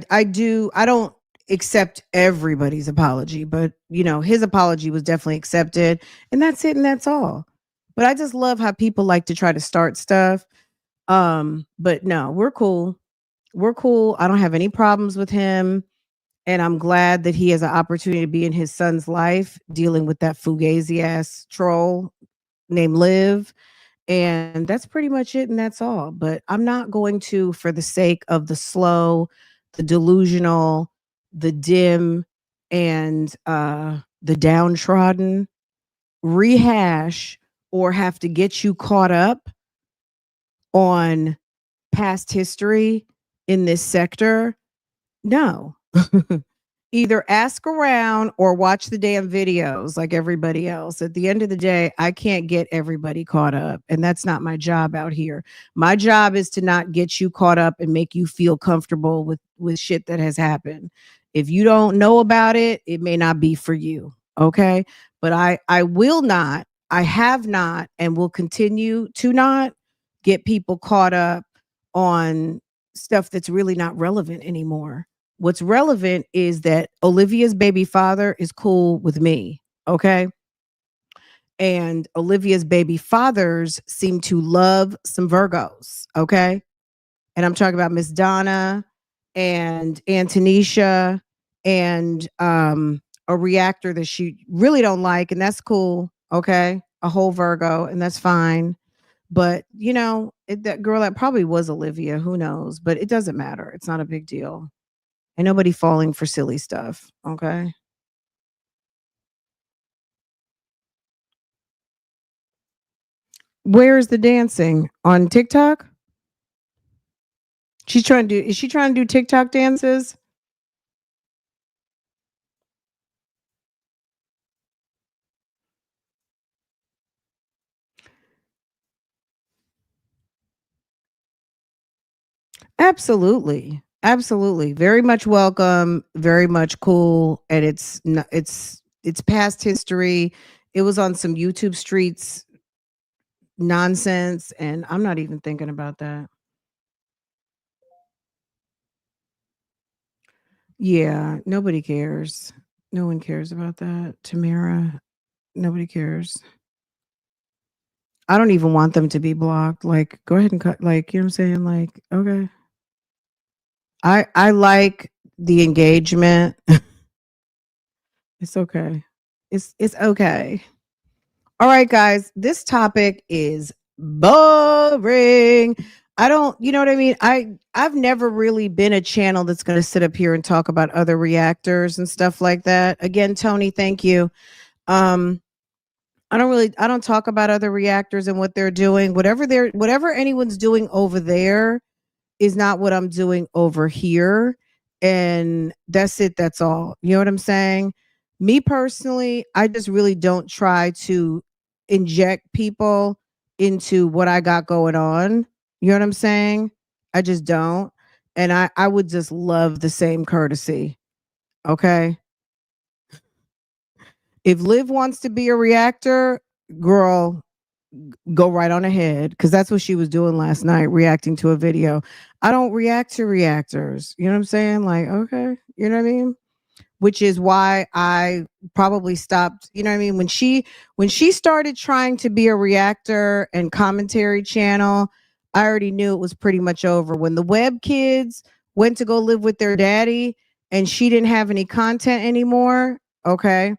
don't accept everybody's apology, but his apology was definitely accepted and that's it and that's all. But I just love how people like to try to start stuff. But no, we're cool. We're cool. I don't have any problems with him and I'm glad that he has an opportunity to be in his son's life dealing with that fugazi ass troll named Liv, and that's pretty much it and that's all. But I'm not going to, for the sake of the slow, the delusional, the dim, and the downtrodden, rehash or have to get you caught up on past history in this sector. No. Either ask around or watch the damn videos like everybody else. At the end of the day, I can't get everybody caught up. And that's not my job out here. My job is to not get you caught up and make you feel comfortable with shit that has happened. If you don't know about it, it may not be for you. Okay. But I will not, I have not, and will continue to not get people caught up on stuff that's really not relevant anymore. What's relevant is that Olivia's baby father is cool with me. Okay. And Olivia's baby fathers seem to love some Virgos. Okay. And I'm talking about Miss Donna and Antonisha and a reactor that she really don't like. And that's cool. Okay. A whole Virgo. And that's fine. But, that girl, that probably was Olivia. Who knows? But it doesn't matter. It's not a big deal. Ain't nobody falling for silly stuff, okay? Where's the dancing? On TikTok? Is she trying to do TikTok dances? Absolutely. Absolutely. Very much welcome, very much cool, and it's past history. It was on some YouTube streets nonsense, and I'm not even thinking about that. Yeah, nobody cares. No one cares about that. Tamara, nobody cares. I don't even want them to be blocked. Like, go ahead and cut. Like, you know what I'm saying? Like, okay. I like the engagement. It's okay. It's okay. All right, guys. This topic is boring. I don't, you know what I mean? I've never really been a channel that's going to sit up here and talk about other reactors and stuff like that. Again, Tony, thank you. Um I don't talk about other reactors and what they're doing. Whatever anyone's doing over there is not what I'm doing over here. And that's it. That's all. You know what I'm saying? Me personally, I just really don't try to inject people into what I got going on. You know what I'm saying? I just don't. And I would just love the same courtesy. Okay. If Liv wants to be a reactor, girl, go right on ahead because that's what she was doing last night, reacting to a video. I don't react to reactors. You know what I'm saying? Like, okay, you know what I mean? Which is why I probably stopped, you know what I mean? When she started trying to be a reactor and commentary channel, I already knew it was pretty much over. When the web kids went to go live with their daddy and she didn't have any content anymore, okay,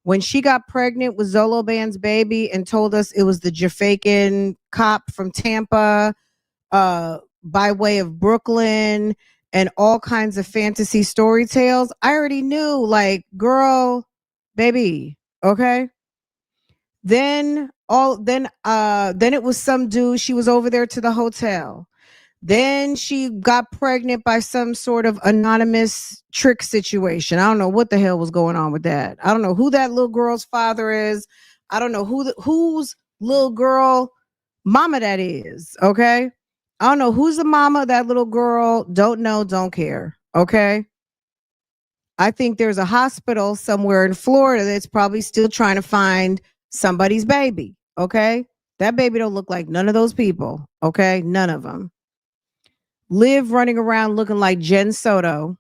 when she got pregnant with Zolo Band's baby and told us it was the Jafakin cop from Tampa, by way of Brooklyn, and all kinds of fantasy story tales, I already knew, like, girl, baby, okay. Then it was some dude. She was over there to the hotel. Then she got pregnant by some sort of anonymous trick situation. I don't know what the hell was going on with that. I don't know who that little girl's father is. I don't know whose little girl mama that is. Okay. I don't know who's the mama of that little girl. Don't know, don't care. Okay. I think there's a hospital somewhere in Florida that's probably still trying to find somebody's baby. Okay. That baby don't look like none of those people. Okay. None of them. Liv running around looking like Jen Soto.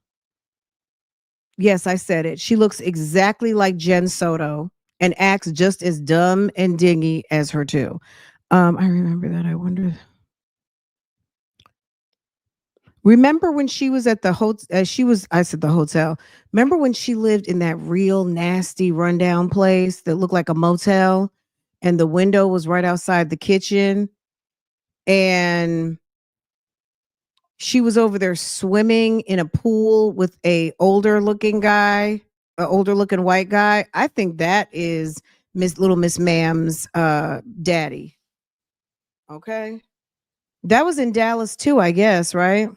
Yes, I said it. She looks exactly like Jen Soto and acts just as dumb and dingy as her too. I remember that. I wonder. Remember when she was at the hotel? I said the hotel. Remember when she lived in that real nasty rundown place that looked like a motel, and the window was right outside the kitchen, and she was over there swimming in a pool with a older looking guy, a older looking white guy. I think that is Miss Ma'am's daddy. Okay. That was in Dallas too, I guess, right?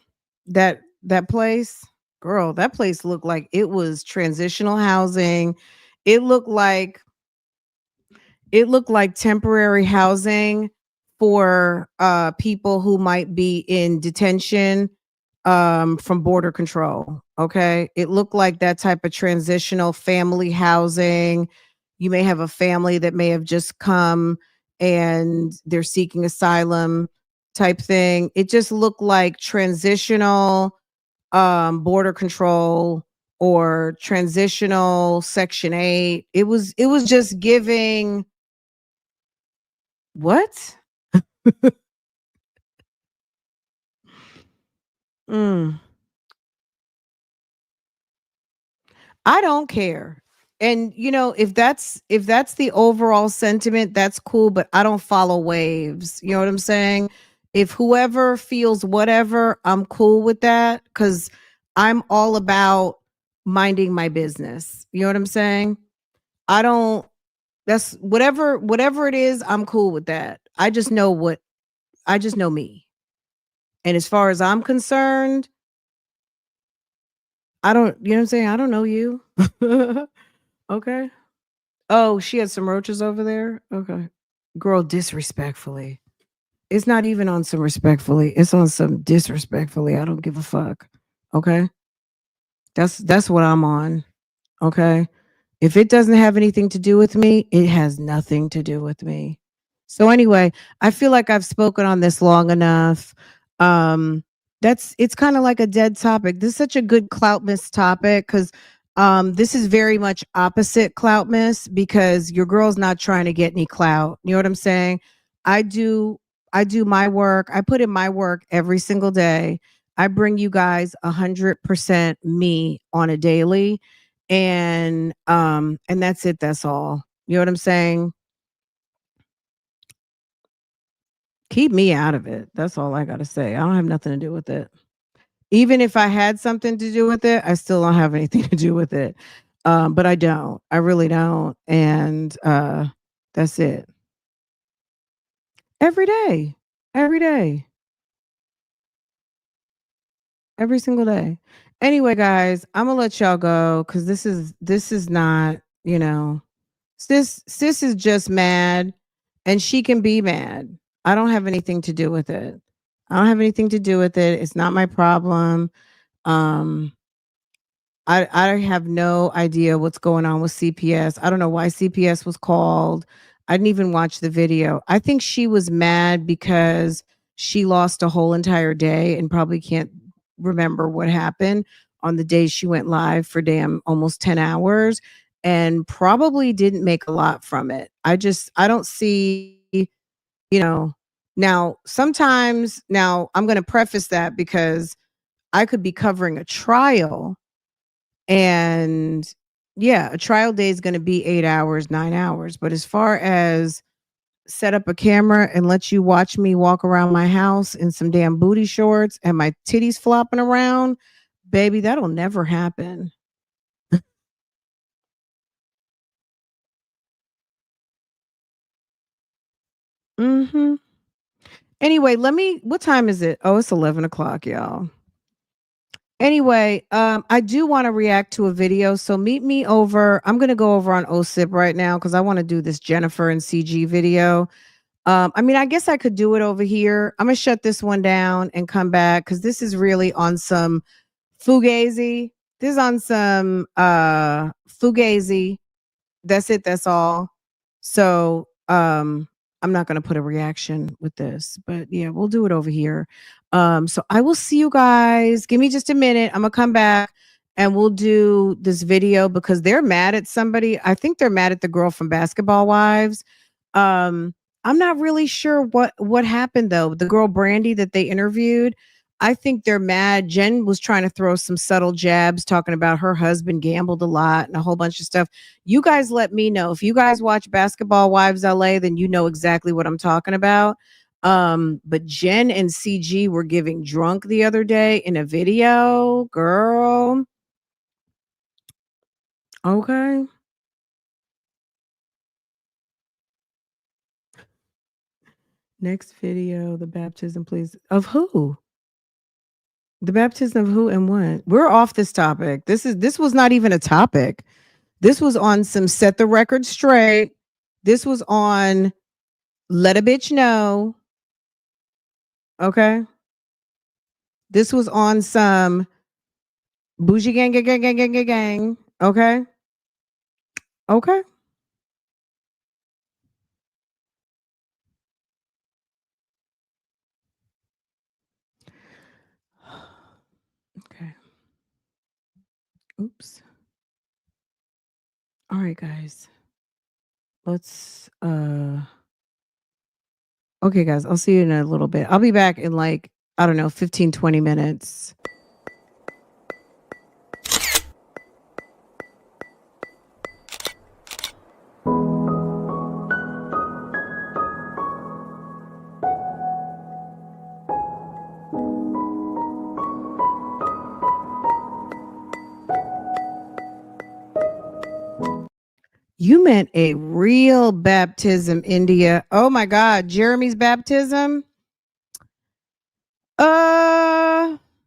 That place. Girl, that place looked like it was transitional housing. It looked like it looked like temporary housing for people who might be in detention from border control. Okay. It looked like that type of transitional family housing. You may have a family that may have just come and they're seeking asylum type thing. It just looked like transitional border control or transitional section 8. It was just giving what? Mm. I don't care. And you know, if that's the overall sentiment, that's cool, but I don't follow waves. You know what I'm saying? If whoever feels whatever, I'm cool with that cuz I'm all about minding my business. You know what I'm saying? I don't that's whatever it is, I'm cool with that. I just know me. And as far as I'm concerned, I don't, you know what I'm saying? I don't know you. Okay. Oh, she had some roaches over there? Okay. Girl, disrespectfully. It's not even on some respectfully. It's on some disrespectfully. I don't give a fuck. Okay? That's what I'm on. Okay? If it doesn't have anything to do with me, it has nothing to do with me. So anyway, I feel like I've spoken on this long enough. Um it's kind of like a dead topic. This is such a good clout miss topic cuz this is very much opposite clout miss because your girl's not trying to get any clout. You know what I'm saying? I do I do my work. I put in my work every single day. I bring you guys 100% me on a daily and that's it, that's all. You know what I'm saying? Keep me out of it. That's all I got to say. I don't have nothing to do with it. Even if I had something to do with it, I still don't have anything to do with it. But I don't. I really don't. And that's it. Every day. Every day. Every single day. Anyway, guys, I'm gonna let y'all go because this is not, sis is just mad and she can be mad. I don't have anything to do with it. I don't have anything to do with it. It's not my problem. Um I have no idea what's going on with CPS. I don't know why CPS was called. I didn't even watch the video. I think she was mad because she lost a whole entire day and probably can't remember what happened on the day she went live for damn almost 10 hours and probably didn't make a lot from it. I don't see, you know. Now, sometimes now I'm going to preface that because I could be covering a trial and yeah, a trial day is going to be 8 hours, 9 hours. But as far as set up a camera and let you watch me walk around my house in some damn booty shorts and my titties flopping around, baby, that'll never happen. Hmm. Anyway, what time is it? Oh, it's 11 o'clock, y'all. Anyway, I do want to react to a video. So meet me over. I'm going to go over on OSIP right now because I want to do this Jennifer and CG video. I mean, I guess I could do it over here. I'm gonna shut this one down and come back because this is really on some fugazi. This is on some fugazi. That's it, that's all. So I'm not gonna put a reaction with this, but yeah, we'll do it over here. So I will see you guys. Give me just a minute. I'm gonna come back and we'll do this video because they're mad at somebody. I think they're mad at the girl from Basketball Wives. Um, I'm not really sure what happened though. The girl Brandy that they interviewed, I think they're mad. Jen was trying to throw some subtle jabs talking about her husband gambled a lot and a whole bunch of stuff. You guys let me know. If you guys watch Basketball Wives LA, then you know exactly what I'm talking about. But Jen and CG were giving drunk the other day in a video, girl. Okay. Next video, the baptism, please. Of who? The baptism of who and what? We're off this topic. This was not even a topic. This was on some set the record straight. This was on let a bitch know. Okay. This was on some bougie gang, gang, gang, gang, gang, gang, gang. Okay. Okay. Okay. Oops. All right, guys. Let's okay, guys. I'll see you in a little bit. I'll be back in like, I don't know, 15, 20 minutes. You meant a real baptism, India. Oh my God, Jeremy's baptism.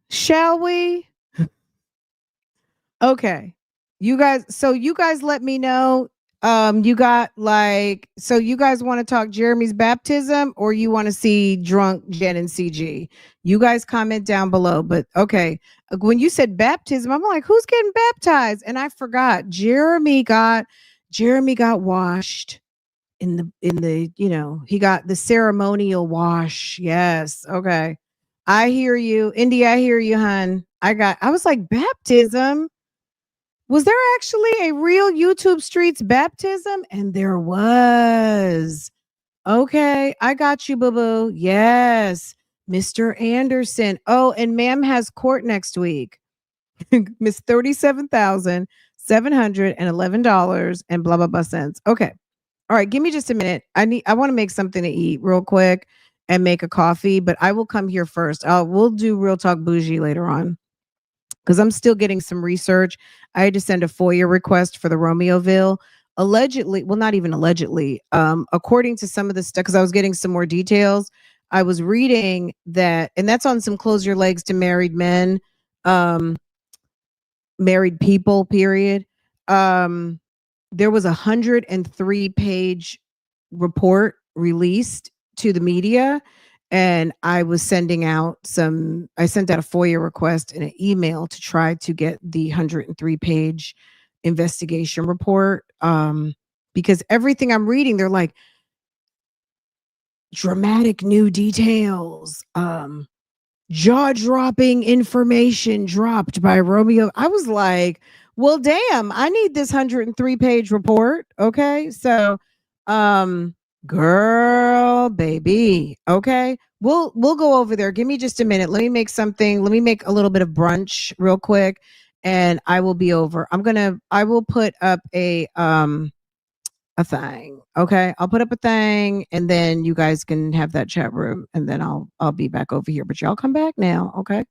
Shall we? Okay. You guys let me know. You got like, so you guys want to talk Jeremy's baptism or you want to see drunk Jen and CG? You guys comment down below. But okay, when you said baptism, I'm like, who's getting baptized? And I forgot Jeremy got washed in the he got the ceremonial wash. Yes. Okay. I hear you. Indy, I hear you, hun. I was like, baptism? Was there actually a real YouTube Streets baptism? And there was. Okay, I got you, boo boo. Yes, Mr. Anderson. Oh, and ma'am has court next week. Miss $37,711 and blah blah blah cents. Okay. All right, give me just a minute. I want to make something to eat real quick and make a coffee, but I will come here first. We'll do Real Talk Bougie later on because I'm still getting some research. I had to send a FOIA request for the Romeoville. Allegedly, well, not even allegedly, according to some of the stuff, because I was getting some more details. I was reading that, and that's on some Close Your Legs to Married Men, married people, period. There was 103-page report released to the media, and I sent out a FOIA request and an email to try to get the 103-page investigation report, because everything I'm reading, they're like dramatic new details, jaw-dropping information dropped by Romeo. I was like, well, damn, I need this 103-page report. Okay. So, girl, baby. Okay. We'll go over there. Give me just a minute. Let me make a little bit of brunch real quick and I will be over. I will put up a thing. Okay. I'll put up a thing and then you guys can have that chat room and then I'll be back over here. But y'all come back now. Okay.